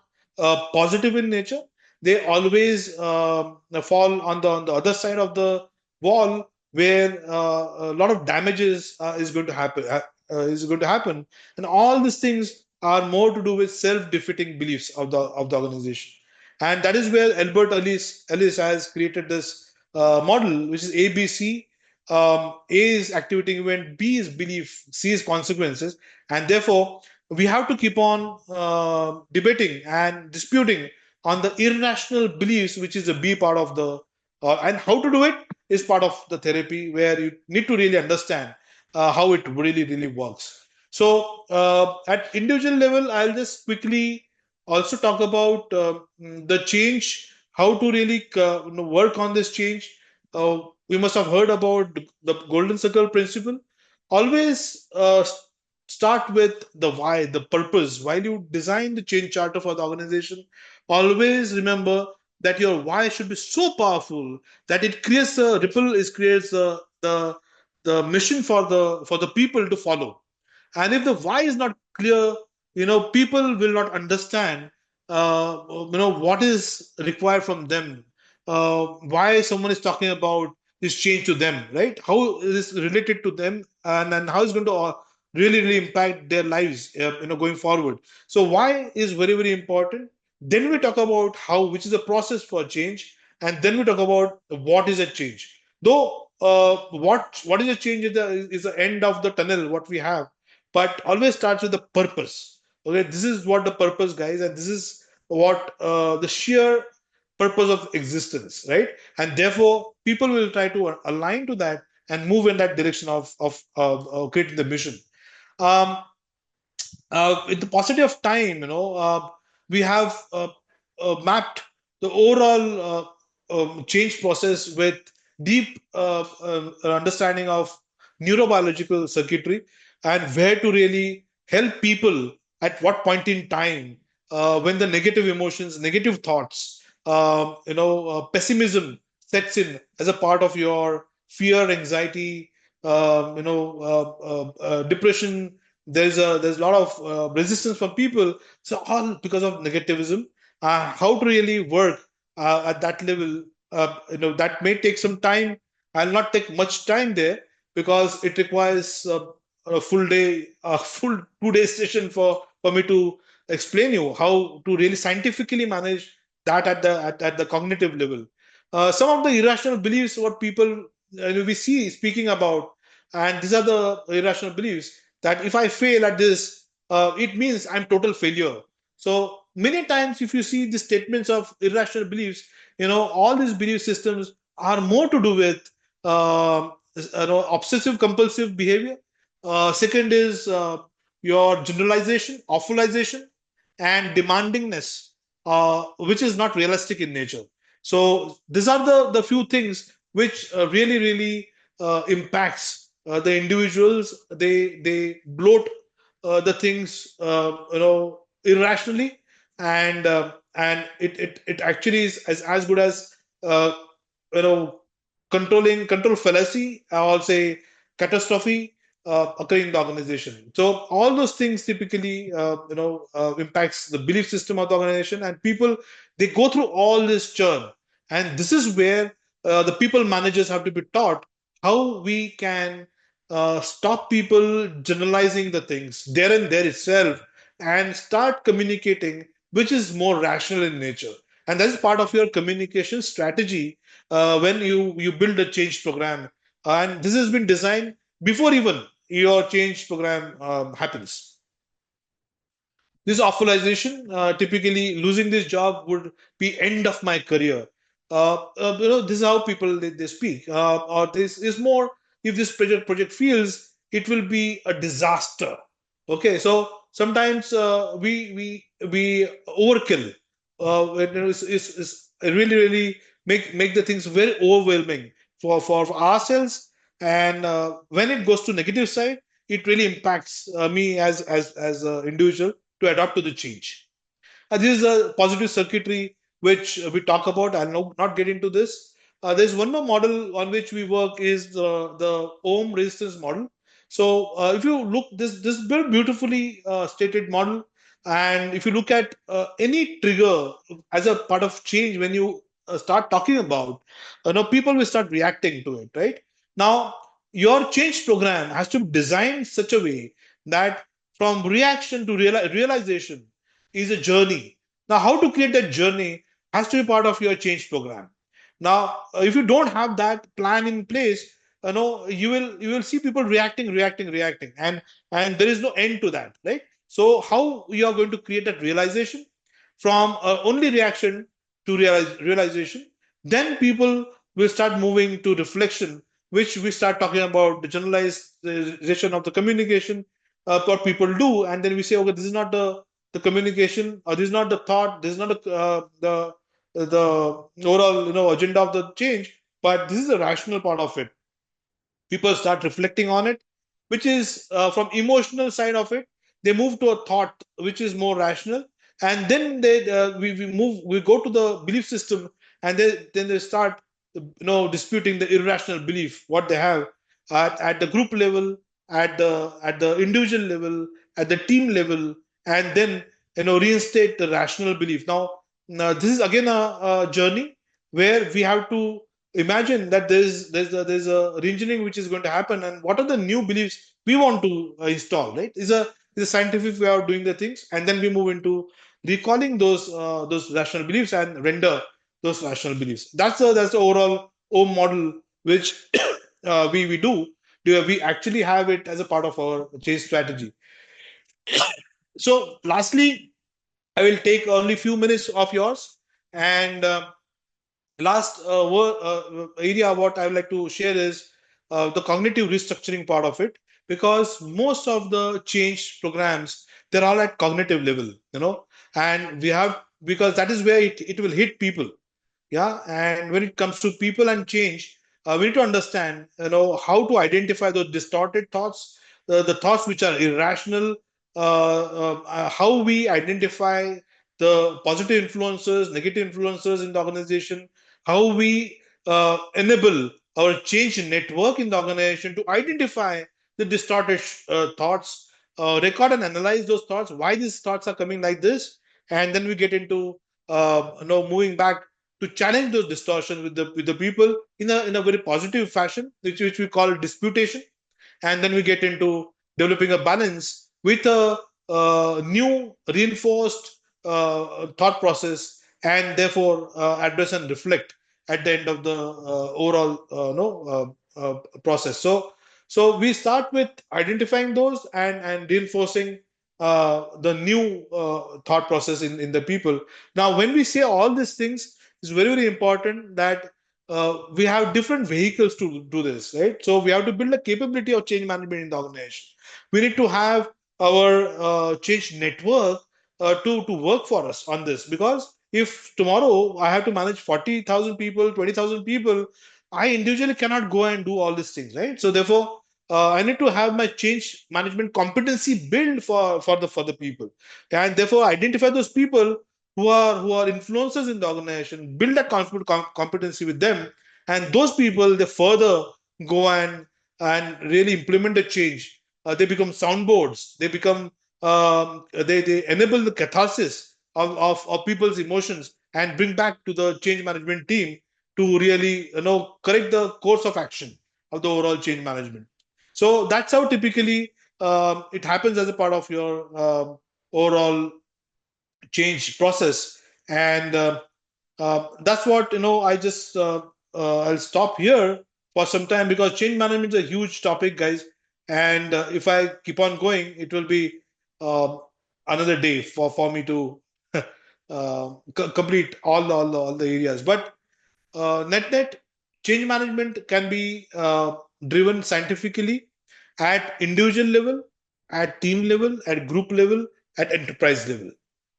positive in nature. They always fall on the other side of the wall, where a lot of damages is going to happen, and all these things are more to do with self-defeating beliefs of the organization. And that is where Albert Ellis has created this model, which is ABC. A is activating event, B is belief, C is consequences, and therefore we have to keep on debating and disputing on the irrational beliefs, which is the B part of the, and how to do it is part of the therapy, where you need to really understand how it really works. So at individual level, I'll just quickly also talk about the change, how to really work on this change. We must have heard about the golden circle principle. Always start with the why, the purpose. While you design the change charter for the organization, always remember that your why should be so powerful that it creates a ripple, it creates the mission for the people to follow. And if the why is not clear, people will not understand what is required from them, why someone is talking about this change to them, right? How is this related to them, and how is going to really impact their lives going forward. So why is very, very important. Then we talk about how, which is the process for change, and then we talk about what is a change. Though what is a change is the end of the tunnel what we have, but always starts with the purpose. Okay, this is what the purpose, guys, and this is what the sheer purpose of existence, right? And therefore people will try to align to that and move in that direction of creating the mission. um, with the paucity of time, we have mapped the overall change process with deep understanding of neurobiological circuitry and where to really help people at what point in time, when the negative emotions, negative thoughts, pessimism sets in as a part of your fear, anxiety, depression. There's a lot of resistance from people, so all because of negativism. How to really work at that level, that may take some time. I'll not take much time there because it requires a full day, a full 2 day session for me to explain you how to really scientifically manage that at the cognitive level. Some of the irrational beliefs what people we see speaking about, and these are the irrational beliefs that if I fail at this, it means I'm total failure. So many times, if you see the statements of irrational beliefs, all these belief systems are more to do with obsessive compulsive behavior. Second is your generalization, awfulization, and demandingness, which is not realistic in nature. So these are the few things which really impacts the individuals. They bloat the things irrationally, and it actually is as good as uh, you know control fallacy, I'll say catastrophe occurring in the organization. So all those things typically impacts the belief system of the organization, and people, they go through all this churn, and this is where the people managers have to be taught how we can stop people generalizing the things there and there itself and start communicating which is more rational in nature. And that's part of your communication strategy when you build a change program, and this has been designed before even your change program happens. This awfulization, typically losing this job would be end of my career. This is how people they speak. Or this is more, if this project fails, it will be a disaster. Okay, so sometimes we overkill. It's really make the things very overwhelming for ourselves, and when it goes to negative side, it really impacts me as an individual to adapt to the change. This is a positive circuitry which we talk about. I'll not get into this. There's one more model on which we work is the ohm resistance model. So if you look this very beautifully stated model, and if you look at any trigger as a part of change, when you start talking about, people will start reacting to it. Right now, your change program has to be designed such a way that from reaction to realization is a journey. Now, how to create that journey has to be part of your change program. Now, if you don't have that plan in place, you will see people reacting, and there is no end to that, right? So, how you are going to create that realization from only reaction to realization? Then people will start moving to reflection, which we start talking about the generalization of the communication, what people do, and then we say, okay, this is not the communication, or this is not the thought, this is not the overall agenda of the change, but this is the rational part of it. People start reflecting on it, which is from emotional side of it. They move to a thought which is more rational, and then we go to the belief system, and then they start disputing the irrational belief what they have at the group level, at the individual level, at the team level, and then reinstate the rational belief. Now this is again a journey where we have to imagine that there's a reengineering which is going to happen, and what are the new beliefs we want to install, right? Is a scientific way of doing the things, and then we move into recalling those rational beliefs and render those rational beliefs. That's the overall O model which we do. We actually have it as a part of our change strategy. So lastly, I will take only few minutes of yours, and last area what I would like to share is the cognitive restructuring part of it, because most of the change programs, they're all at cognitive level, and we have, because that is where it will hit people. Yeah, and when it comes to people and change, we need to understand how to identify those distorted thoughts, the thoughts which are irrational, how we identify the positive influences, negative influences in the organization, how we enable our change network in the organization to identify the distorted thoughts, record and analyze those thoughts, why these thoughts are coming like this, and then we get into moving back to challenge those distortions with the people in a very positive fashion, which we call disputation, and then we get into developing a balance with a new reinforced thought process, and therefore address and reflect at the end of the overall no process. So we start with identifying those and reinforcing the new thought process in the people. Now when we say all these things, it's very very important that we have different vehicles to do this, right? So we have to build a capability of change management in the organization. We need to have our change network to work for us on this, because if tomorrow I have to manage 40,000 people, 20,000 people, I individually cannot go and do all these things, right? So therefore, I need to have my change management competency built for the people, and therefore identify those people who are influencers in the organization, build that competency with them, and those people they further go and really implement the change. They become soundboards. They become they enable the catharsis of people's emotions and bring back to the change management team to really correct the course of action of the overall change management. So that's how typically it happens as a part of your overall change process, and that's what I just I'll stop here for some time, because change management is a huge topic, guys, and if I keep on going, it will be uh, another day for me to complete all the areas. But net net, change management can be driven scientifically at individual level, at team level, at group level, at enterprise level,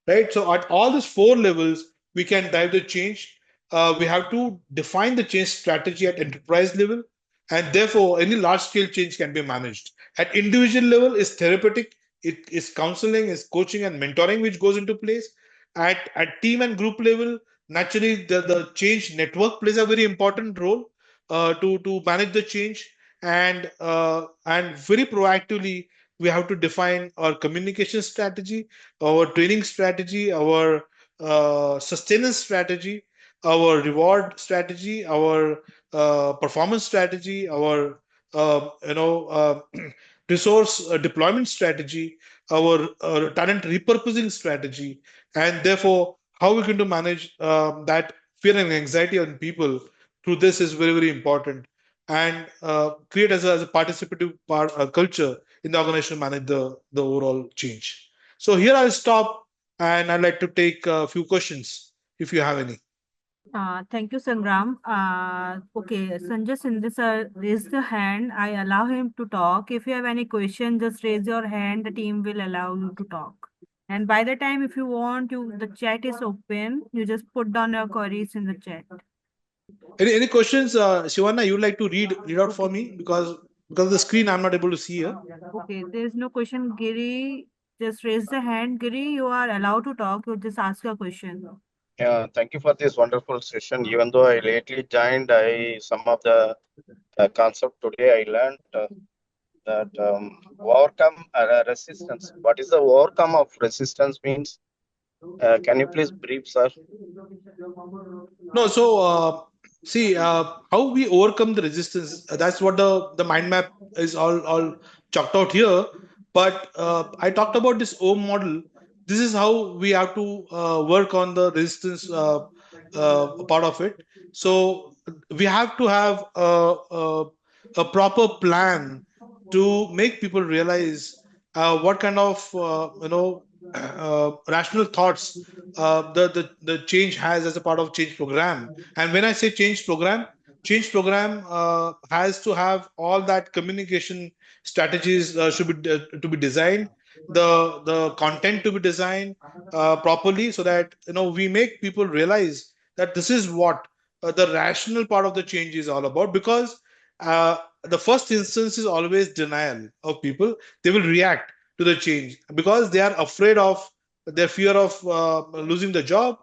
right? So at all these four levels, we can drive the change. We have to define the change strategy at enterprise level, and therefore any large scale change can be managed. At individual level is therapeutic, it is counseling, is coaching and mentoring which goes into place. At team and group level, naturally the change network plays a very important role to manage the change, and very proactively we have to define our communication strategy, our training strategy, our sustenance strategy, our reward strategy, our performance strategy, our resource deployment strategy, our talent repurposing strategy, and therefore how we're going to manage that fear and anxiety on people through this is very very important, and create as a participative culture in the organization to manage the overall change. So here I'll stop, and I'd like to take a few questions if you have any. Thank you, Sangram. Okay, Sanjay Sindhi sir raised the hand. I allow him to talk. If you have any question, just raise your hand. The team will allow you to talk. And by the time, if you want, the chat is open. You just put down your queries in the chat. Any questions, Shivana? You'd like to read out for me, because Because of the screen, I'm not able to see here. Okay, there is no question. Giri, just raise the hand. Giri, you are allowed to talk. You just ask your question. Yeah, thank you for this wonderful session. Even though I lately joined, I some of the concept today I learned that overcome resistance. What is the overcome of resistance means? Can you please brief, sir? No, so see how we overcome the resistance. That's what the mind map is all chalked out here. But I talked about this O model. This is how we have to work on the resistance part of it. So we have to have a proper plan to make people realize what kind of rational thoughts the change has as a part of change program. And when I say change program has to have all that communication strategies should be to be designed, the content to be designed properly, so that we make people realize that this is what the rational part of the change is all about. Because the first instance is always denial of people. They will react to the change because they are afraid of their fear of losing the job,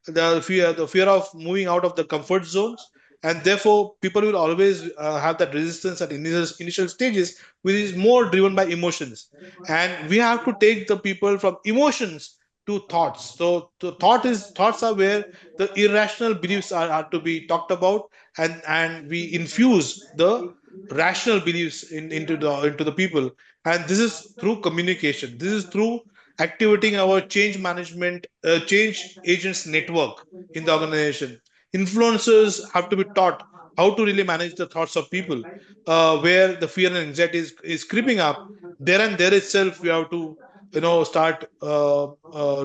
the fear of moving out of the comfort zones. And therefore people will always have that resistance at initial stages, which is more driven by emotions. And we have to take the people from emotions to thoughts. So the thoughts are where the irrational beliefs are to be talked about, and we infuse the rational beliefs into the people. And this is through communication. This is through activating our change management, change agents network in the organization. Influencers have to be taught how to really manage the thoughts of people, where the fear and anxiety is creeping up. There and there itself, we have to start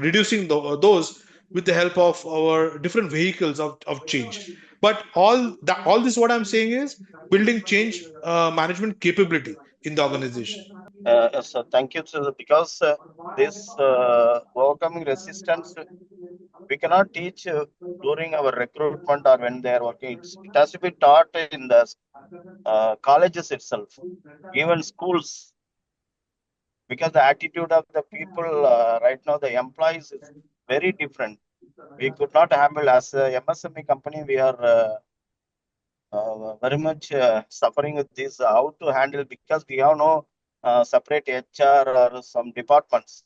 reducing those with the help of our different vehicles of change. But all this, what I'm saying is building change management capability in the organization. Yes, sir. Thank you, sir. Because this overcoming resistance, we cannot teach during our recruitment or when they are working. It has to be taught in the colleges itself, even schools, because the attitude of the people right now, the employees is very different. We could not handle as a MSME company. We are very much suffering with this. How to handle, because we have no separate HR or some departments.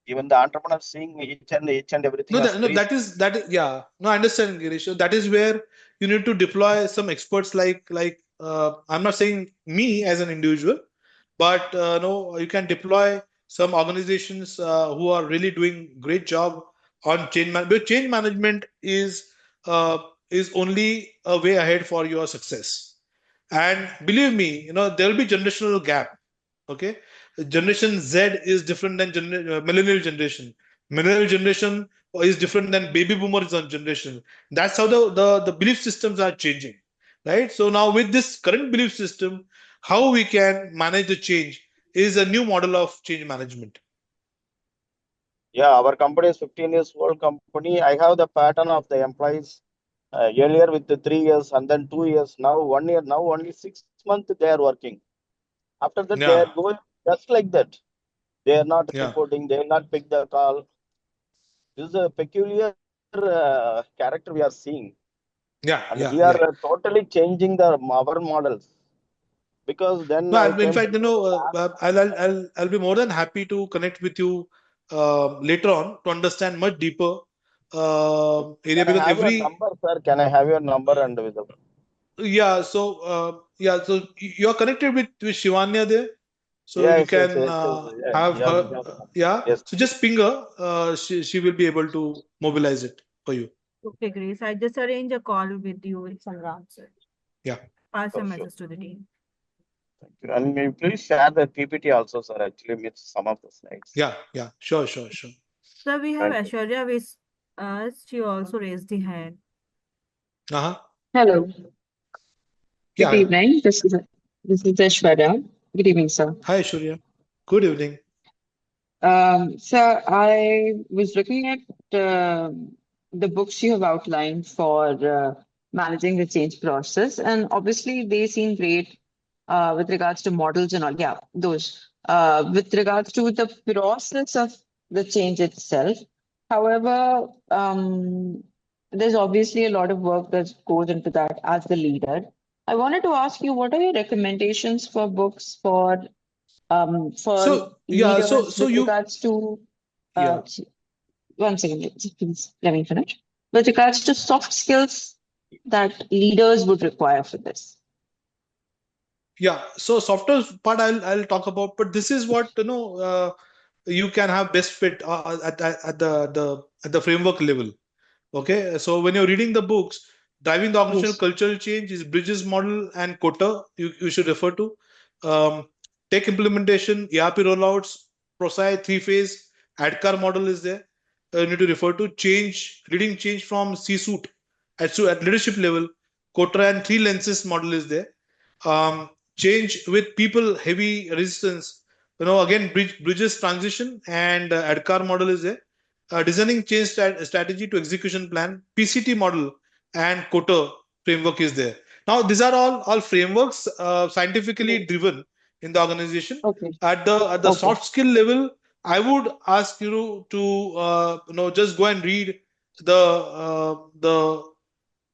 Even the entrepreneurs seeing each and everything No, as that, no, three. that is, yeah. No, I understand, Girish. So that is where you need to deploy some experts like I'm not saying me as an individual, but no, you can deploy some organizations who are really doing great job on change management. But change management uh, is only a way ahead for your success. And believe me, there will be generational gap. Okay, generation Z is different than millennial generation. Millennial generation is different than baby boomers generation. That's how the belief systems are changing, right? So now with this current belief system, how we can manage the change is a new model of change management. Yeah, our company is 15 years old company. I have the pattern of the employees earlier with the 3 years and then 2 years. Now 1 year. Now only 6 months they are working. After that they are Yeah, going just like that. They are not yeah, reporting. They will not pick the call. This is a peculiar character we are seeing, yeah, and we yeah, are yeah. totally changing the our models. Because then No, I in came to fact, know I'll be more than happy to connect with you later on to understand much deeper area, can I because have your every number, sir? Can I have your number and with the so you're connected with Shivanya there, so you yes, yes, can yes, yes, have yeah, her. because Yeah, yes, so just ping her. She will be able to mobilize it for you. Okay, Grace. I just arrange a call with you with Sangram, sir. Yeah, Pass a for sure. message to the team. Thank you. And may you please share the PPT also, sir. Actually, with some of the slides. yeah, sure, sure, sure. Sir, we have Thank you. Aishwarya with us. She also raised the hand. Uh-huh. Hello, good Yeah. evening. This is Aishwarya. Good evening, sir. Hi, Shurya. Good evening. Sir, I was looking at the books you have outlined for managing the change process, and obviously they seem great. with regards to models and all. Yeah, those. With regards to the process of the change itself. However, there's obviously a lot of work that goes into that as the leader. I wanted to ask you, what are your recommendations for books for So yeah, leaders so with you regards to yeah. uh, one second, please let me finish. With regards to soft skills that leaders would require for this. Yeah, so software part I'll talk about, but this is what you can have best fit at the framework level. Okay, so when you're reading the books, driving the organizational Yes. cultural change is Bridges model and Kota. You should refer to tech implementation, ERP rollouts, ProSci three-phase, ADKAR model is there. You need to refer to change, leading change from C-suite at leadership level. Kota and three lenses model is there. Change with people heavy resistance. Again, bridges transition and ADKAR model is there. Designing change strategy to execution plan, PCT model, and Kota framework is there. Now, these are all frameworks scientifically Yes. driven in the organization. Okay. At the Okay. soft skill level, I would ask you to just go and read the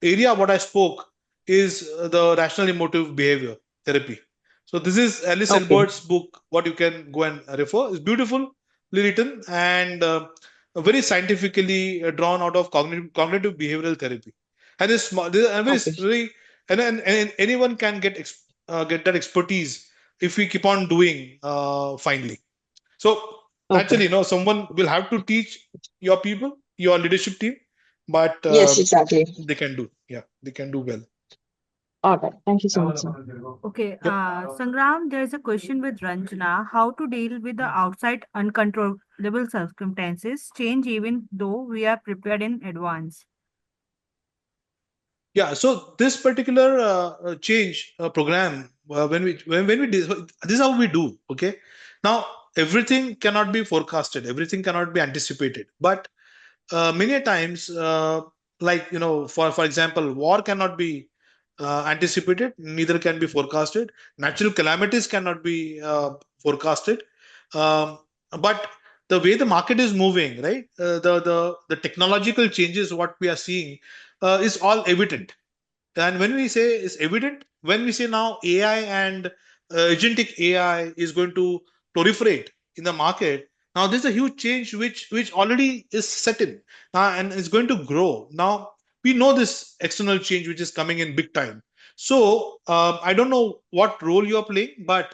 area what I spoke is the rational emotive behavior therapy. So this is Alice Okay. Albert's book. What you can go and refer. It's beautifully written and very scientifically drawn out of cognitive behavioral therapy. And it's small. And very, Okay. very and anyone can get that expertise if we keep on doing finely. So Okay. naturally, someone will have to teach your people, your leadership team, but Yes, exactly. they can do well. All right. Thank you so much, sir. Okay, Yep. Sangram, there is a question with Ranjana. How to deal with the outside uncontrollable circumstances change even though we are prepared in advance? Yeah, so this particular change program, when we this is how we do. Okay, now everything cannot be forecasted, everything cannot be anticipated, but many times, like for example, war cannot be anticipated, neither can be forecasted. Natural calamities cannot be forecasted, um, but the way the market is moving, right? The technological changes what we are seeing is all evident. And when we say it's evident, when we say now AI and agentic AI is going to proliferate in the market, now there's a huge change which already is set in and is going to grow. Now we know this external change which is coming in big time. So I don't know what role you are playing, but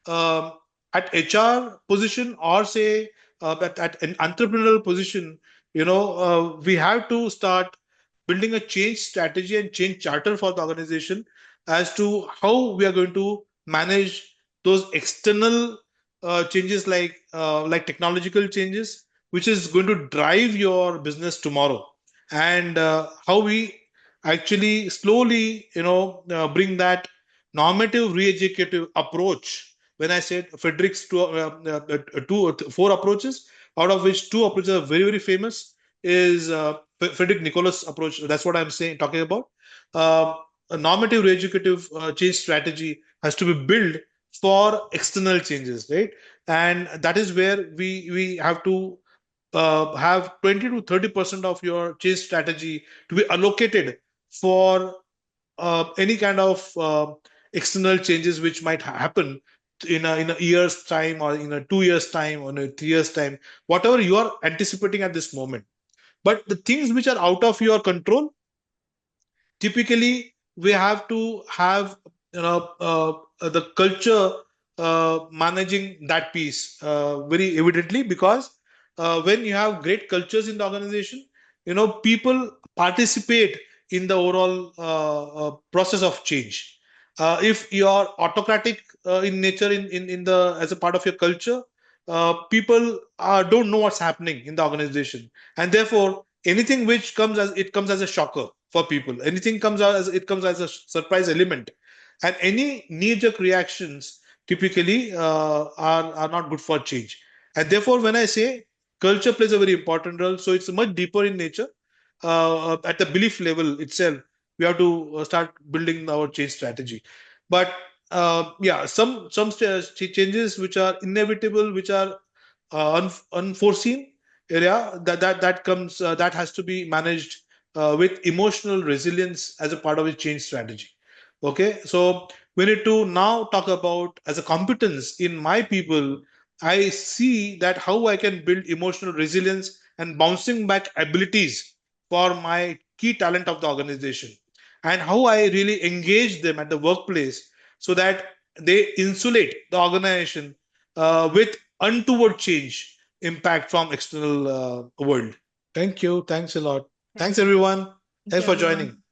um, at HR position or say at an entrepreneurial position, we have to start building a change strategy and change charter for the organization as to how we are going to manage those external changes like technological changes which is going to drive your business tomorrow, and how we actually slowly bring that normative re-educative approach. When I said Frederick's four approaches, out of which two approaches are very very famous, is Frederick Nicholas approach. That's what I'm saying, talking about. A normative re-educative change strategy has to be built for external changes, right? And that is where we have to have 20 to 30% of your change strategy to be allocated for any kind of external changes which might happen in a year's time, or in a 2 years time, or in a 3 years time, whatever you are anticipating at this moment. But the things which are out of your control, typically we have to have the culture managing that piece very evidently, because when you have great cultures in the organization, people participate in the overall process of change. If you are autocratic in nature in the as a part of your culture, people don't know what's happening in the organization, and therefore anything which comes as a shocker for people, anything comes as a surprise element, and any knee-jerk reactions typically are not good for change. And therefore when I say culture plays a very important role, so it's much deeper in nature. At the belief level itself, we have to start building our change strategy. But changes which are inevitable, which are unforeseen area, that comes that has to be managed with emotional resilience as a part of a change strategy. Okay, so we need to now talk about as a competence in my people. I see that how I can build emotional resilience and bouncing back abilities for my key talent of the organization, and how I really engage them at the workplace so that they insulate the organization with untoward change impact from external world. Thank you. Thanks a lot. Thank Thanks you. everyone. Thank you, Thanks for everyone. joining.